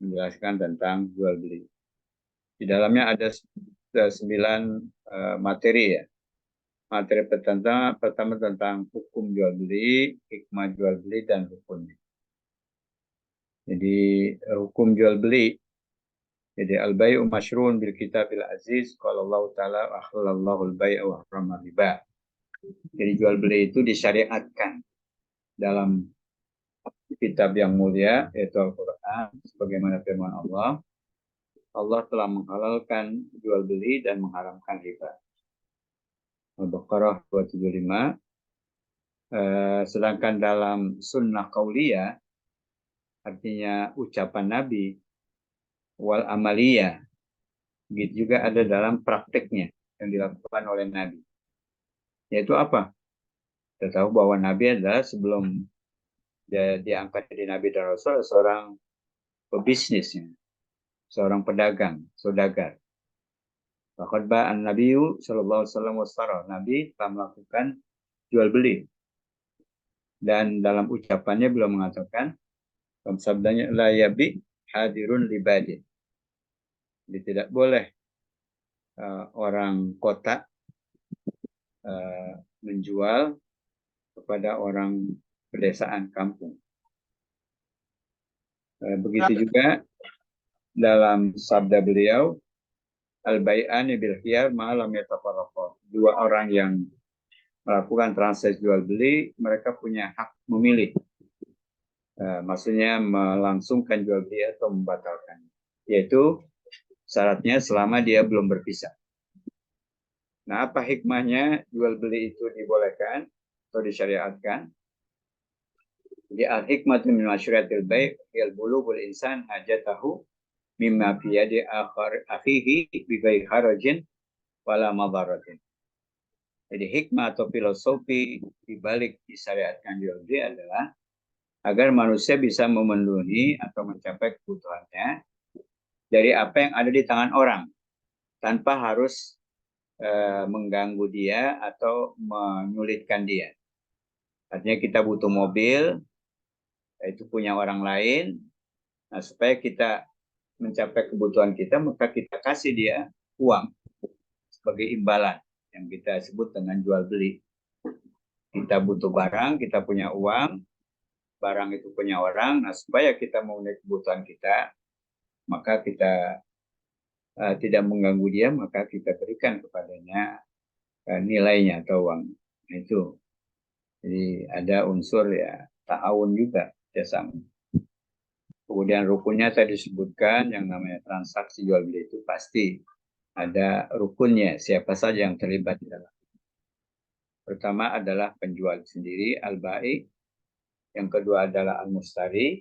menjelaskan tentang jual beli. Di dalamnya ada 9 materi ya. Materi pertama tentang hukum jual beli, hikmah jual beli, dan rukunnya. Jadi hukum jual beli. Jadi al-bai'u masyru'un bil kitabil aziz qala Allah taala ahlallahu al-bai'a wa harrama riba. Jadi jual beli itu disyariatkan dalam kitab yang mulia yaitu Al-Qur'an sebagaimana firman Allah. Allah telah menghalalkan jual beli dan mengharamkan riba. Al-Baqarah 275. Sedangkan dalam sunnah qauliyah artinya ucapan Nabi wal amaliyah gitu juga ada dalam prakteknya yang dilakukan oleh Nabi. Yaitu apa? Kita tahu bahwa Nabi adalah sebelum dia diangkat jadi Nabi dan Rasul seorang pebisnis, seorang pedagang, saudagar. Faqad ba'an Nabiyyu sallallahu alaihi wasallam wasara. Nabi telah melakukan jual beli. Dan dalam ucapannya beliau mengatakan dalam sabdanya la yabi hadirun libadi. Jadi tidak boleh orang kota menjual kepada orang pedesaan kampung. Begitu juga dalam sabda beliau al-bai'ani bil khiyar ma lam yatafarraqa. Dua orang yang melakukan transaksi jual beli, mereka punya hak memilih. Maksudnya melangsungkan jual beli atau membatalkan. Yaitu syaratnya selama dia belum berpisah. Nah, apa hikmahnya jual beli itu dibolehkan atau disyariatkan? Jadi al-hikmatu min masyriatil bai' yal bulughul insan hajatahu mimma fi yadi akhihi bi ghairi harajin wala madharatin. Jadi hikmah atau filosofi di balik disyariatkan jual beli adalah agar manusia bisa memenuhi atau mencapai kebutuhannya dari apa yang ada di tangan orang tanpa harus mengganggu dia atau menyulitkan dia. Artinya kita butuh mobil, itu punya orang lain. Nah, supaya kita mencapai kebutuhan kita, maka kita kasih dia uang sebagai imbalan yang kita sebut dengan jual beli. Kita butuh barang, kita punya uang, barang itu punya orang. Nah, supaya kita memenuhi kebutuhan kita, maka kita tidak mengganggu dia, maka kita berikan kepadanya nilainya atau uang. Nah, itu. Jadi ada unsur ya ta'awun juga kerjasama. Kemudian rukunnya tadi disebutkan yang namanya transaksi jual beli itu pasti ada rukunnya, siapa saja yang terlibat di dalam. Pertama adalah penjual sendiri, al-bai'. Yang kedua adalah al-mustari,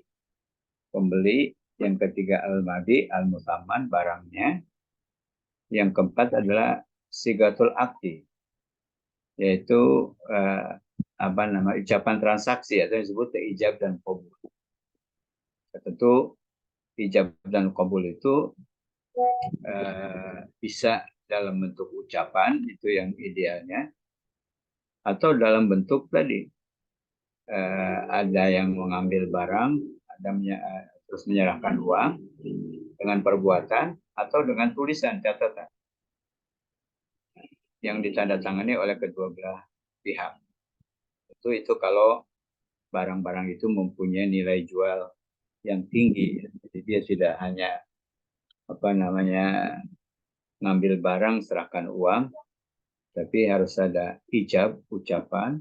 pembeli. Yang ketiga al-mabi, al-mutaman, barangnya. Yang keempat adalah sigatul akdi, yaitu ucapan transaksi atau yang disebut ijab dan qabul. Tentu ijab dan qabul itu bisa dalam bentuk ucapan, itu yang idealnya, atau dalam bentuk tadi ada yang mengambil barang, ada terus menyerahkan uang dengan perbuatan atau dengan tulisan catatan yang ditandatangani oleh kedua belah pihak. Itu kalau barang-barang itu mempunyai nilai jual yang tinggi, jadi dia tidak hanya ngambil barang serahkan uang, tapi harus ada ijab, ucapan,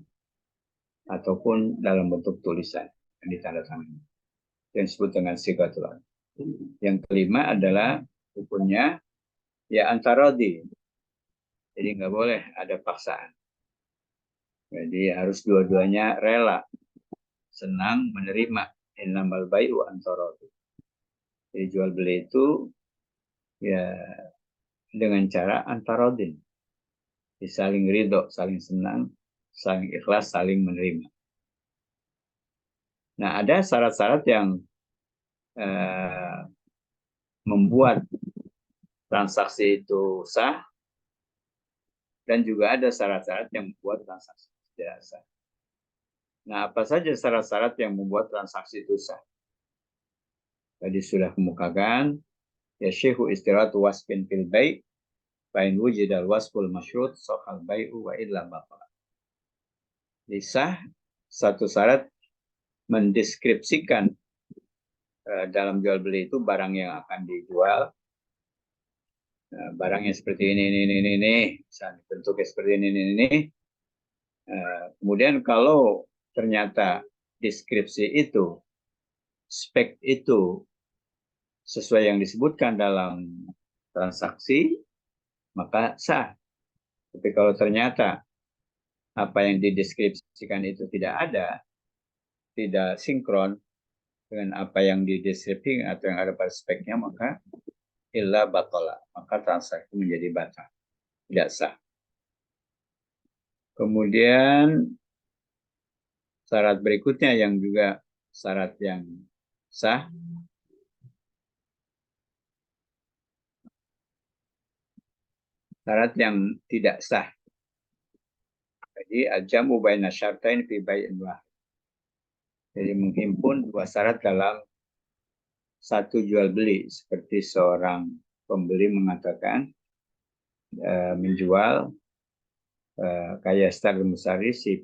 ataupun dalam bentuk tulisan yang ditandatangani, yang disebut dengan sigatul aqd. Yang kelima adalah hukumnya ya antarodi, jadi nggak boleh ada paksaan. Jadi harus dua-duanya rela, senang menerima. Innamal bai'u antarodi. Jadi jual beli itu ya dengan cara antarodin, saling ridho, saling senang, saling ikhlas, saling menerima. Nah, ada syarat-syarat yang membuat transaksi itu sah, dan juga ada syarat-syarat yang membuat transaksi tidak sah. Nah, apa saja syarat-syarat yang membuat transaksi itu sah? Tadi sudah kemukakan, ya syekhu istiratu wasfin fil bai', fa'in wujidal wasful masyrut, sohal bai'u wa illa baqala. Jadi sah, satu syarat mendeskripsikan dalam jual beli itu barang yang akan dijual. Barangnya seperti ini, misalnya bentuknya seperti ini. Kemudian kalau ternyata deskripsi itu, spek itu sesuai yang disebutkan dalam transaksi, maka sah. Tapi kalau ternyata apa yang dideskripsikan itu tidak ada, tidak sinkron dengan apa yang dideskripsikan atau yang ada pada speknya, maka illa batola, maka transaksi menjadi batal, tidak sah. Kemudian syarat berikutnya yang juga syarat yang sah, syarat yang tidak sah. Jadi al-jam'u baina syartain fi bai'in wahid. Jadi menghimpun dua syarat dalam satu jual beli, seperti seorang pembeli mengatakan menjual kayak Star Mustari, si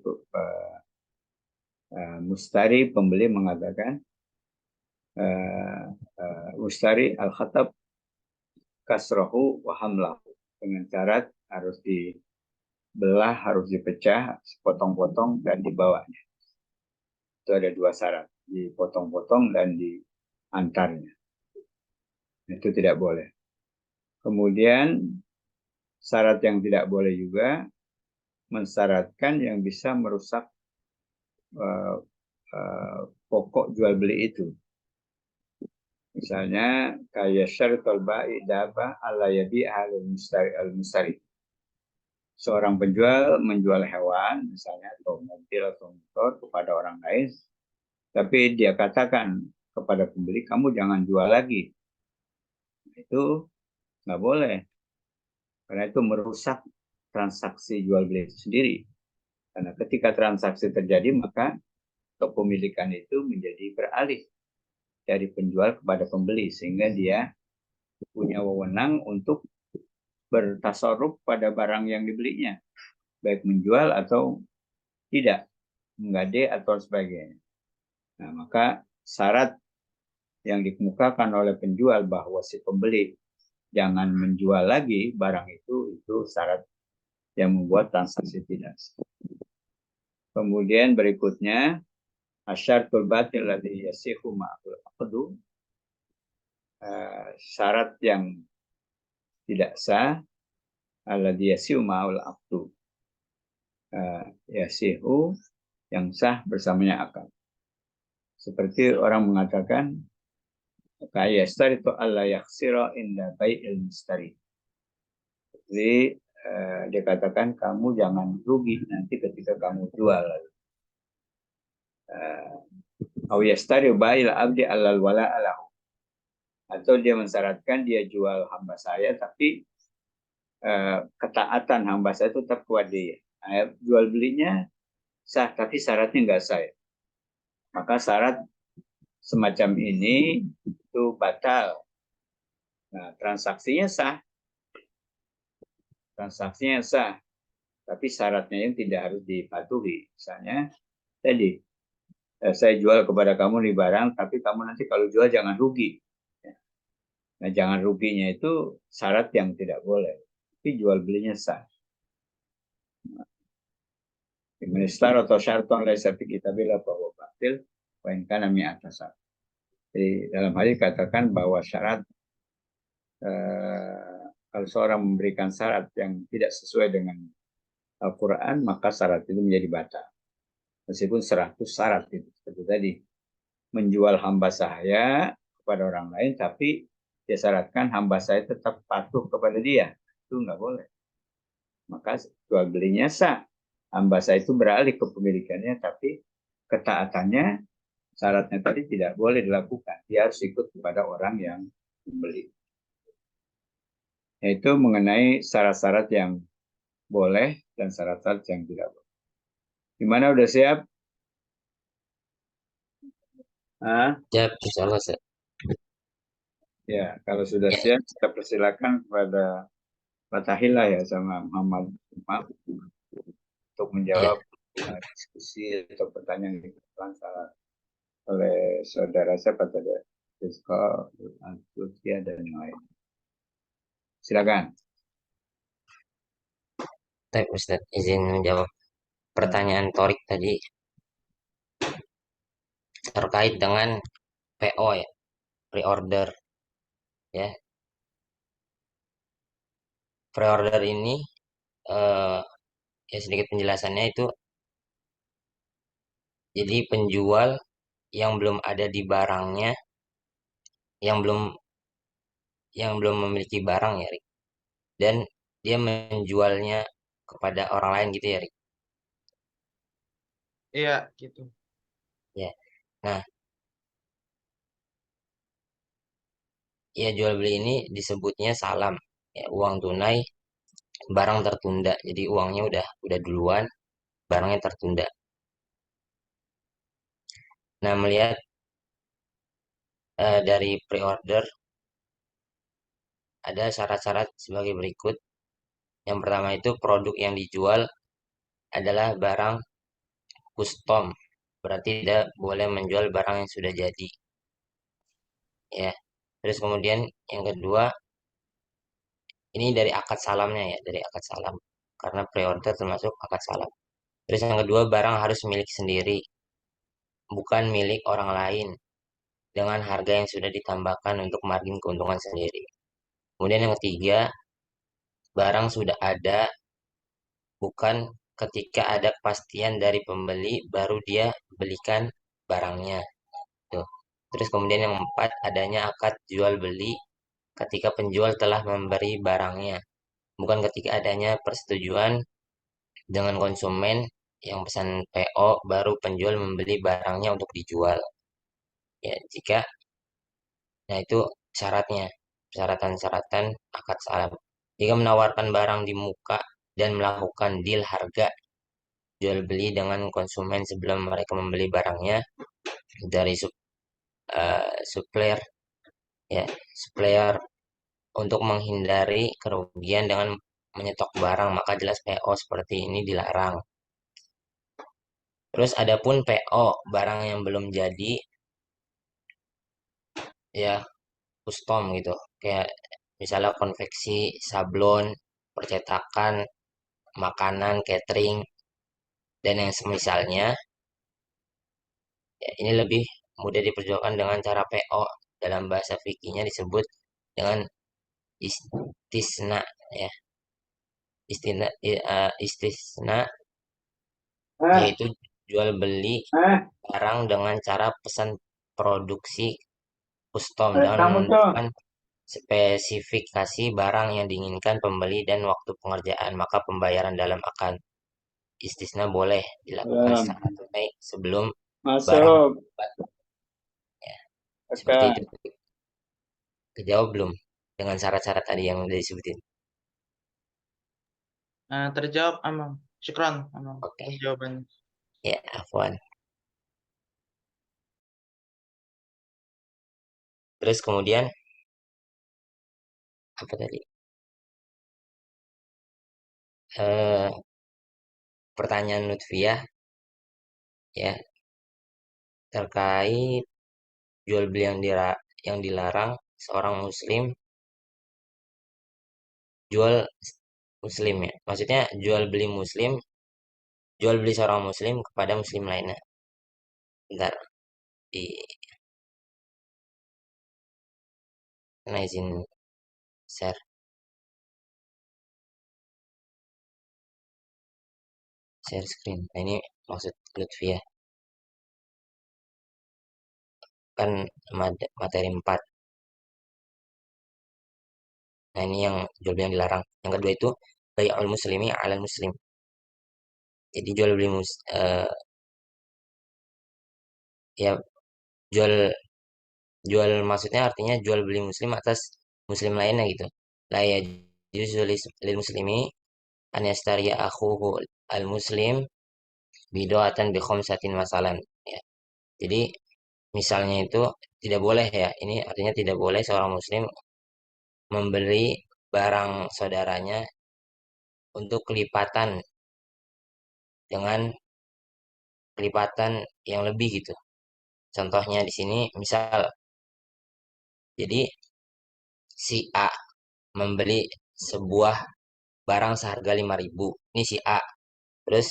Mustari pembeli mengatakan Mustari al-khatab kasrohu wa hamlahu, dengan syarat harus dibelah, harus dipecah sepotong-potong dan dibawanya. Itu ada dua syarat, dipotong-potong dan diantarnya. Itu tidak boleh. Kemudian syarat yang tidak boleh juga mensyaratkan yang bisa merusak pokok jual beli itu. Misalnya kayak syaratul bai' daba ala yabi al-mustari. Seorang penjual menjual hewan misalnya atau mobil atau motor kepada orang lain, tapi dia katakan kepada pembeli, kamu jangan jual lagi. Itu nggak boleh, karena itu merusak transaksi jual beli itu sendiri. Karena ketika transaksi terjadi, maka kepemilikan itu menjadi beralih dari penjual kepada pembeli, sehingga dia punya wewenang untuk bertasarruf pada barang yang dibelinya, baik menjual atau tidak, menggade atau sebagainya. Nah, maka syarat yang dikemukakan oleh penjual bahwa si pembeli jangan menjual lagi barang itu syarat yang membuat transaksi tidak sah. Kemudian berikutnya asyartul batil ladzi yasihu ma'al aqdu, syarat yang tidak sah alladzi yasihu ma'al aqdu, yasihu yang sah bersamanya akad. Seperti orang mengatakan kayak yastari itu alla yakhsira inda bai'il mustari. Jadi dia katakan kamu jangan rugi nanti ketika kamu jual. Aw yastari bai'il abdi alal wala alahu. Atau dia mensyaratkan dia jual hamba saya tapi ketaatan hamba saya itu tetap kuat dia. Jual belinya sah tapi syaratnya enggak sah. Maka syarat semacam ini itu batal. Nah, transaksinya sah, tapi syaratnya yang tidak harus dipatuhi. Misalnya tadi saya jual kepada kamu di barang, tapi kamu nanti kalau jual jangan rugi. Nah, jangan ruginya itu syarat yang tidak boleh. Tapi jual belinya sah. Ministar atau syaraton laisa fi kitabillah bahwa batil wa in kana mi'ata syarat. Jadi dalam hal ini katakan bahwa syarat kalau seorang memberikan syarat yang tidak sesuai dengan Al-Quran, maka syarat itu menjadi batal. Meskipun 100 syarat itu seperti tadi, menjual hamba saya kepada orang lain, tapi dia syaratkan hamba saya tetap patuh kepada dia, itu nggak boleh. Maka jual belinya sah. Hamba saya itu beralih ke pemilikannya, tapi ketaatannya syaratnya tadi tidak boleh dilakukan. Dia harus ikut kepada orang yang membeli. Yaitu mengenai syarat-syarat yang boleh dan syarat-syarat yang tidak boleh. Gimana, udah siap? Siap, insya Allah, Ustaz. Ya, kalau sudah Ya, siap, kita persilakan kepada Pak Tahila ya sama Muhammad Umar untuk menjawab diskusi atau pertanyaan yang dilakukan oleh saudara saya Pak Rizko, Lutfia, dan yang lain. Silakan. Baik, Ustaz, izin menjawab pertanyaan Torik tadi terkait dengan PO ya, pre-order ya. Pre-order ini ya sedikit penjelasannya itu, jadi penjual yang belum ada di barangnya, yang belum memiliki barang ya, Rik. Dan dia menjualnya kepada orang lain gitu ya, Rik. Iya, gitu. Ya. Nah, ya jual beli ini disebutnya salam. Ya, uang tunai, barang tertunda. Jadi uangnya udah duluan, barangnya tertunda. Nah, melihat dari pre-order ada syarat-syarat sebagai berikut. Yang pertama itu produk yang dijual adalah barang custom. Berarti tidak boleh menjual barang yang sudah jadi. Ya. Terus kemudian yang kedua, ini dari akad salamnya ya, dari akad salam. Karena pre-order termasuk akad salam. Terus yang kedua, barang harus milik sendiri, bukan milik orang lain, dengan harga yang sudah ditambahkan untuk margin keuntungan sendiri. Kemudian yang ketiga, barang sudah ada, bukan ketika ada kepastian dari pembeli baru dia belikan barangnya. Tuh. Terus kemudian yang keempat, adanya akad jual beli ketika penjual telah memberi barangnya, bukan ketika adanya persetujuan dengan konsumen yang pesan PO baru penjual membeli barangnya untuk dijual. Ya, nah itu syaratnya, syaratan-syaratan akad salam. Jika menawarkan barang di muka dan melakukan deal harga jual beli dengan konsumen sebelum mereka membeli barangnya dari supplier ya, supplier untuk menghindari kerugian dengan menyetok barang, maka jelas PO seperti ini dilarang. Terus adapun PO barang yang belum jadi ya custom gitu, kayak misalnya konveksi, sablon, percetakan, makanan, catering, dan yang semisalnya, ya, ini lebih mudah diperjuangkan dengan cara PO. Dalam bahasa fikihnya disebut dengan istisna ya. Istisna yaitu jual beli barang dengan cara pesan produksi custom dengan menentukan spesifikasi barang yang diinginkan pembeli dan waktu pengerjaan, maka pembayaran dalam akad istisna boleh dilakukan secara tunai sebelum barang dibuat. Ya, seperti itu. Kejawab belum dengan syarat-syarat tadi yang udah disebutin? Terjawab, Amang. Syukran, Amang. Oke. Jawabannya. Ya, afwan. Terus kemudian apa tadi? Pertanyaan Lutfiah ya terkait jual beli yang dilarang seorang muslim jual muslim ya. Maksudnya jual beli seorang muslim kepada muslim lainnya. Bentar, di nah izin share screen. Nah, ini maksud Lutfi ya. Kan materi 4. Nah, ini yang jual beli yang dilarang. Yang kedua itu bai'ul muslimi 'alal muslim. Jadi jual beli ya jual jual maksudnya artinya jual beli muslim atas muslim lainnya gitu. La yajuzu lil muslimi an yastariya akhuhu al muslim bidoatan bi khamsatin masalan ya. Jadi misalnya itu tidak boleh ya. Ini artinya tidak boleh seorang muslim membeli barang saudaranya untuk kelipatan dengan kelipatan yang lebih gitu. Contohnya di sini misal jadi si A membeli sebuah barang seharga 5.000. Ini si A. Terus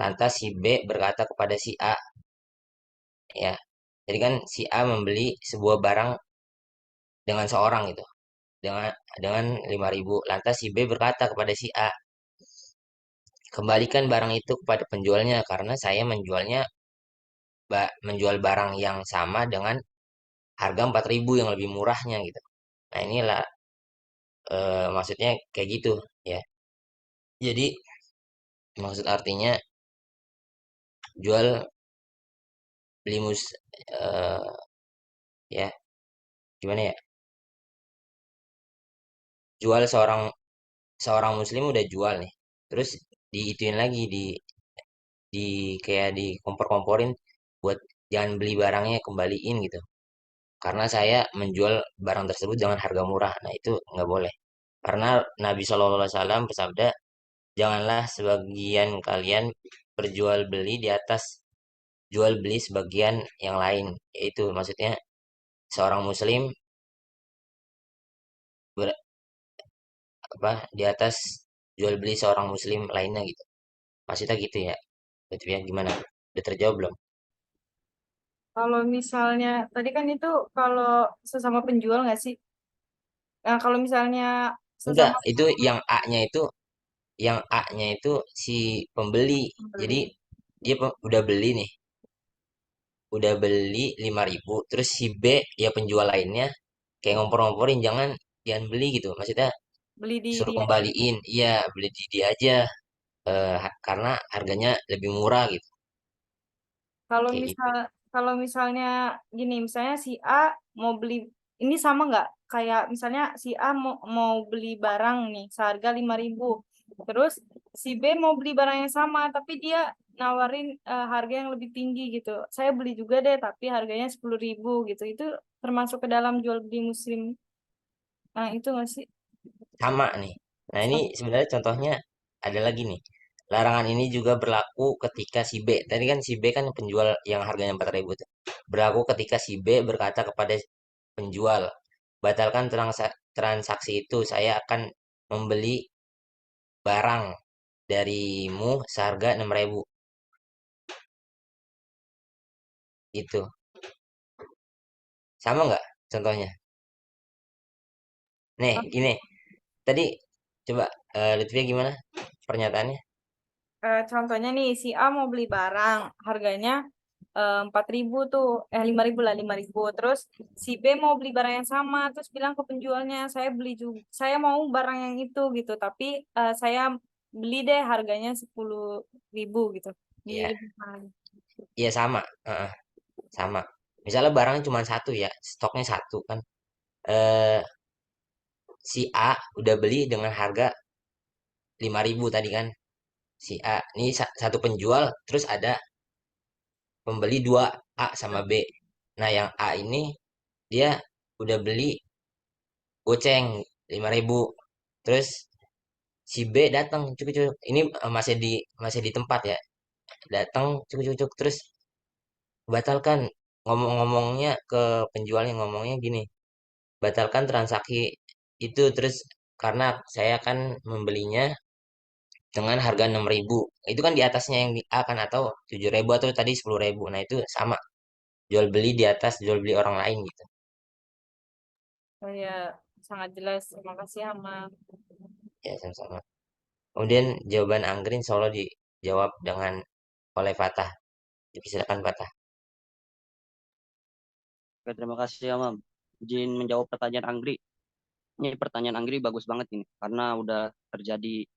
lantas si B berkata kepada si A, ya. Jadi kan si A membeli sebuah barang dengan seorang gitu. Dengan 5.000. Lantas si B berkata kepada si A, kembalikan barang itu kepada penjualnya karena saya menjual barang yang sama dengan harga 4.000 yang lebih murahnya gitu. Nah, inilah maksudnya kayak gitu ya. Jadi maksud artinya jual beli eh, ya gimana ya? Jual seorang seorang muslim udah jual nih. Terus diituin lagi di kayak dikompor-komporin buat jangan beli barangnya kembaliin gitu. Karena saya menjual barang tersebut dengan harga murah. Nah, itu nggak boleh. Karena Nabi Shallallahu Alaihi Wasallam bersabda, janganlah sebagian kalian berjual beli di atas jual beli sebagian yang lain. Yaitu maksudnya seorang muslim ber- di atas jual beli seorang muslim lainnya gitu. Maksudnya gitu ya. Betul ya gimana? Udah terjawab belum? Kalau misalnya tadi kan itu kalau sesama penjual nggak sih? Nah, kalau misalnya Enggak, sesama itu yang A-nya itu si pembeli. Jadi pembeli, dia udah beli nih, udah beli 5.000, terus si B ya penjual lainnya kayak ngompor-ngomporin jangan beli gitu. Maksudnya beli di suruh dia. kembaliin, iya beli di dia aja karena harganya lebih murah gitu. Kalau Kayak gitu. misal kalau misalnya gini, misalnya si A mau beli ini sama nggak? Kayak misalnya si A mau beli barang nih seharga 5.000. Terus si B mau beli barang yang sama tapi dia nawarin harga yang lebih tinggi gitu. Saya beli juga deh tapi harganya 10.000 gitu. Itu termasuk ke dalam jual beli muslim. Nah, itu nggak sih? Sama nih. Nah, ini sebenarnya contohnya ada lagi nih. Larangan ini juga berlaku ketika si B. Tadi kan si B kan penjual yang harganya 4.000 tuh. Berlaku ketika si B berkata kepada penjual, batalkan transaksi itu, saya akan membeli barang darimu seharga 6.000. Itu. Sama nggak contohnya? Nih, gini. Tadi coba Lutfi gimana pernyataannya? Contohnya nih si A mau beli barang harganya 4.000 tuh 5.000 lah 5.000 terus si B mau beli barang yang sama terus bilang ke penjualnya saya beli juga saya mau barang yang itu gitu tapi saya beli deh harganya 10.000 gitu di Ya, lebih mahal. iya sama. Sama. Misalnya barangnya cuma satu ya, stoknya satu kan. Eh, si A udah beli dengan harga 5.000 tadi kan. Si A, ini satu penjual, terus ada pembeli dua A sama B. Nah, yang A ini dia udah beli goceng 5.000. Terus si B datang, cuk cuk. Ini masih di tempat ya. Datang cuk cuk cuk terus batalkan ngomongnya ke penjualnya ngomongnya gini. batalkan transaksi itu. Terus karena saya kan membelinya dengan harga 6.000, itu kan di atasnya yang di A kan, atau 7.000 atau tadi 10.000. Nah itu sama, jual beli di atas jual beli orang lain gitu. Oh ya, sangat jelas. Terima kasih, Hamam. Ya sama-sama. Kemudian jawaban Anggrin solo dijawab dengan oleh Fatah. Dipersilakan Fatah. Oke, terima kasih ya, Mam. Izin menjawab pertanyaan Anggri. Ini pertanyaan Anggri bagus banget ini, karena udah terjadi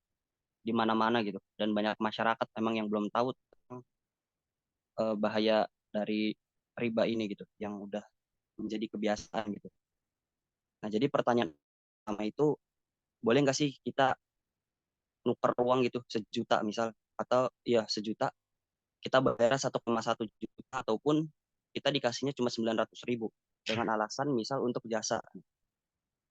di mana-mana gitu. Dan banyak masyarakat memang yang belum tahu tentang bahaya dari riba ini gitu, yang udah menjadi kebiasaan gitu. Nah, jadi pertanyaan pertama itu, boleh nggak sih kita nuker uang gitu, 1 juta misal, atau ya 1 juta, kita bayar 1,1 juta, ataupun kita dikasihnya cuma 900.000 dengan alasan misal untuk jasa.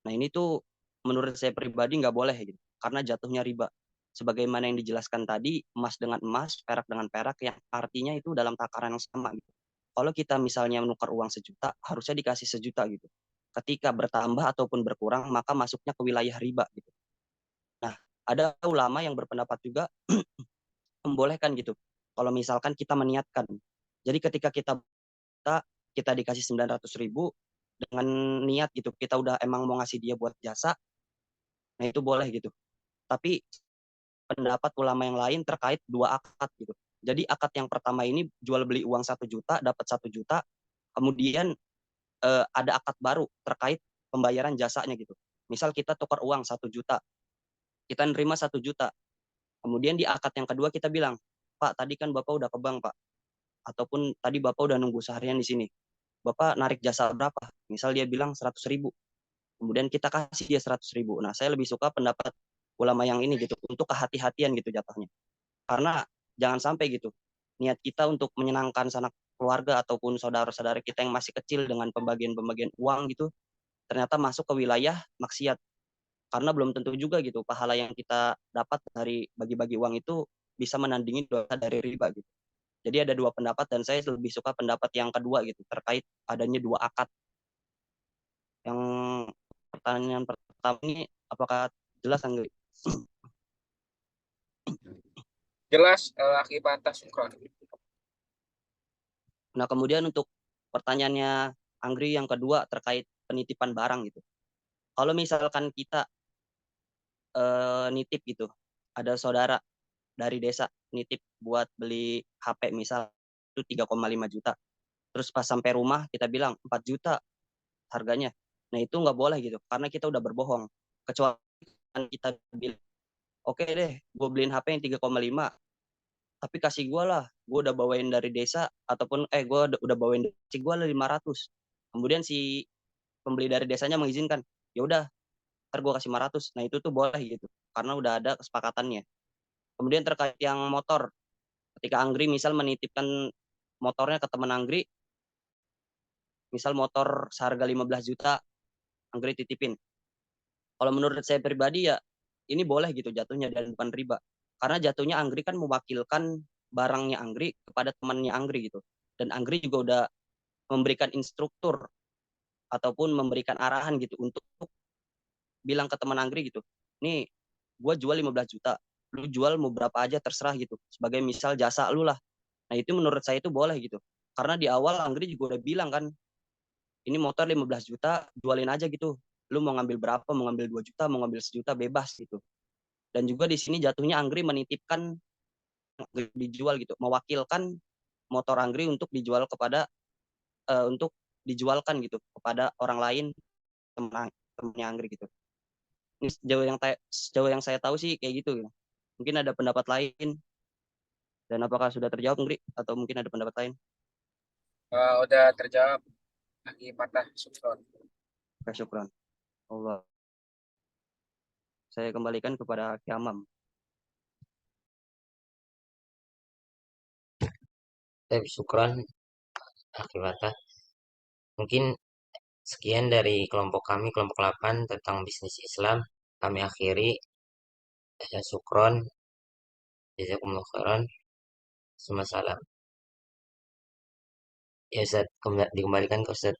Nah, ini tuh menurut saya pribadi nggak boleh gitu, karena jatuhnya riba. Sebagaimana yang dijelaskan tadi, emas dengan emas, perak dengan perak, yang artinya itu dalam takaran yang sama gitu. Kalau kita misalnya menukar uang 1 juta, harusnya dikasih 1 juta gitu. Ketika bertambah ataupun berkurang, maka masuknya ke wilayah riba gitu. Nah, ada ulama yang berpendapat juga membolehkan gitu. Kalau misalkan kita meniatkan. Jadi ketika kita dikasih 900.000 dengan niat gitu, kita udah emang mau ngasih dia buat jasa, nah itu boleh gitu. Tapi pendapat ulama yang lain terkait 2 akad gitu. Jadi akad yang pertama ini jual beli uang 1 juta, dapat 1 juta, kemudian ada akad baru terkait pembayaran jasanya gitu. Misal kita tukar uang 1 juta, kita nerima 1 juta. Kemudian di akad yang kedua kita bilang, Pak, tadi kan Bapak udah ke bank, Pak. Ataupun tadi Bapak udah nunggu seharian di sini. Bapak narik jasa berapa? Misal dia bilang 100.000. Kemudian kita kasih dia 100.000. Nah, saya lebih suka pendapat ulama yang ini gitu, untuk kehati-hatian gitu jatuhnya. Karena jangan sampai gitu, niat kita untuk menyenangkan sanak keluarga ataupun saudara-saudara kita yang masih kecil dengan pembagian-pembagian uang gitu, ternyata masuk ke wilayah maksiat. Karena belum tentu juga gitu, pahala yang kita dapat dari bagi-bagi uang itu bisa menandingi dosa dari riba gitu. Jadi ada 2 pendapat, dan saya lebih suka pendapat yang kedua gitu, terkait adanya 2 akad. Yang pertanyaan pertama ini, apakah jelas Anggi? Jelas, akibat Syukron. Nah, kemudian untuk pertanyaannya Anggri yang kedua terkait penitipan barang gitu. Kalau misalkan kita nitip gitu, ada saudara dari desa nitip buat beli HP misal itu 3,5 juta. Terus pas sampai rumah kita bilang 4 juta harganya. Nah, itu nggak boleh gitu, karena kita udah berbohong. Kecuali kita bilang, oke deh, gue beliin HP yang 3,5, tapi kasih gue lah, gue udah bawain dari desa, ataupun gue udah bawain dari gue lah 500. Kemudian si pembeli dari desanya mengizinkan, ya udah, ntar gue kasih 500. Nah, itu tuh boleh gitu, karena udah ada kesepakatannya. Kemudian terkait yang motor, ketika Anggri misal menitipkan motornya ke teman Anggri, misal motor seharga 15 juta, Anggri titipin. Kalau menurut saya pribadi ya, ini boleh gitu jatuhnya, dan bukan riba. Karena jatuhnya Anggri kan mewakilkan barangnya Anggri kepada temannya Anggri gitu. Dan Anggri juga udah memberikan instruktur ataupun memberikan arahan gitu untuk bilang ke teman Anggri gitu, nih gue jual 15 juta, lu jual mau berapa aja terserah gitu, sebagai misal jasa lu lah. Nah, itu menurut saya itu boleh gitu, karena di awal Anggri juga udah bilang kan, ini motor 15 juta, jualin aja gitu, lu mau ngambil berapa, mau ngambil 2 juta, mau ngambil 1 juta, bebas gitu. Dan juga di sini jatuhnya Anggri menitipkan dijual gitu, mewakilkan motor Anggri untuk dijual kepada untuk dijualkan gitu kepada orang lain, temannya Anggri gitu. Ini sejauh yang saya tahu sih kayak gitu. Mungkin ada pendapat lain, dan apakah sudah terjawab, Nggri? Atau mungkin ada pendapat lain? Udah terjawab, akibat Syukron. Oke, syukran. Allah. Saya kembalikan kepada Kiamam. Syukron akibatnya. Mungkin sekian dari kelompok kami, kelompok 8 tentang bisnis Islam. Kami akhiri. Syukron. Jazakumullah khairan. Salam. Ya Ustaz, dikembalikan ke Ustaz.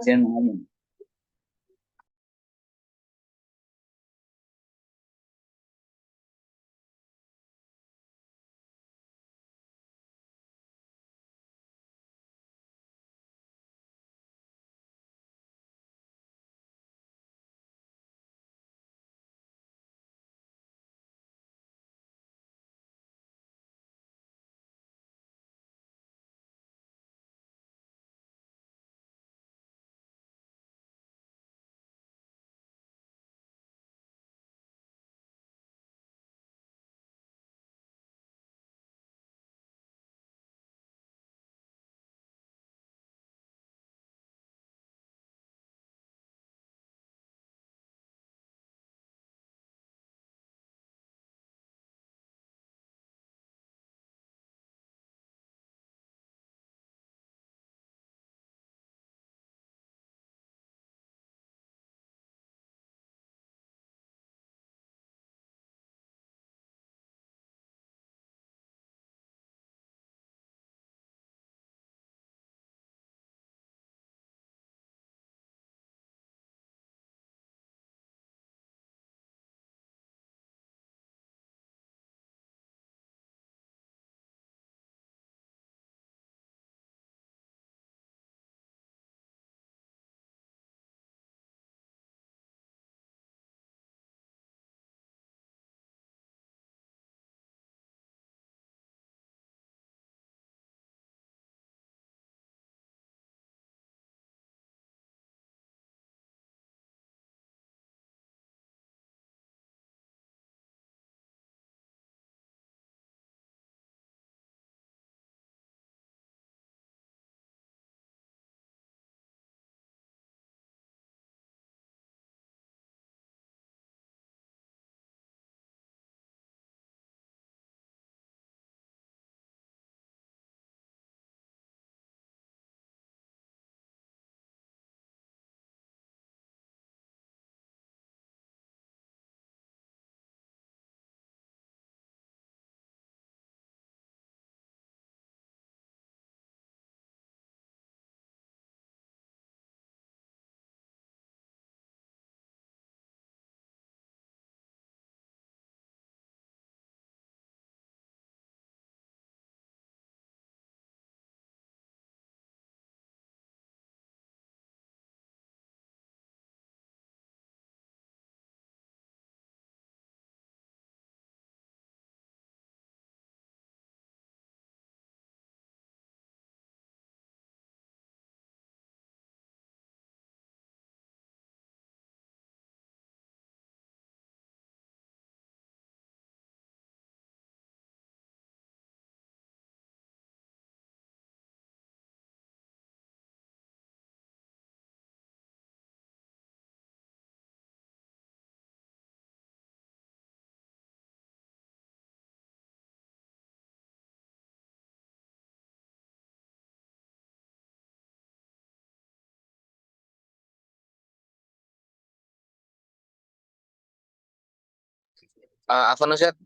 Sen ngomong. Afwan Ustaz,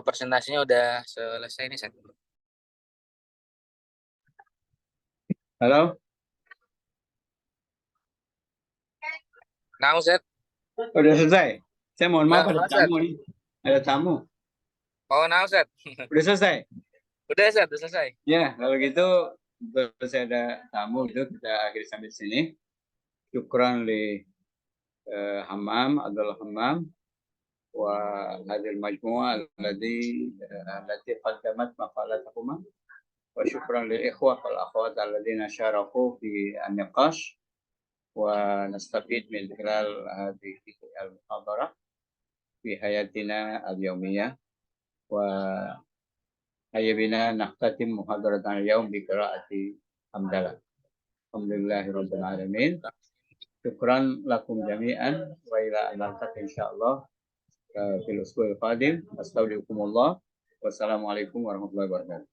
presentasinya udah selesai nih, Ustaz. Halo, Nah, Ustaz. udah selesai. Saya mohon maaf ada Ustaz. tamu nih. Ada tamu. Oh, nah, Ustaz. Udah selesai. Udah, Ustaz, udah selesai. Ya, kalau gitu selesai ada tamu itu kita akhiri sampai sini. Syukran li Hammam Abdul Hammam wa hadhihi al-majmu'ah التي قدمت مقالتهما وشكرا للإخوة والأخوات الذين شاركوا في النقاش ونستفيد من خلال هذه المحاضرة في حياتنا اليومية وهيا بنا نختتم محاضرتنا اليوم بقراءة حمدلله الحمد لله رب العالمين شكرا لكم جميعا وإلى أن نلتقي إن شاء الله في الأسبوع القادم أستودعكم الله والسلام عليكم ورحمة الله وبركاته.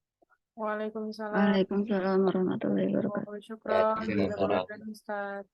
Waalaikumsalam. Waalaikumsalam warahmatullahi wabarakatuh. Syukran. Waalaikumsalam. Ustaz.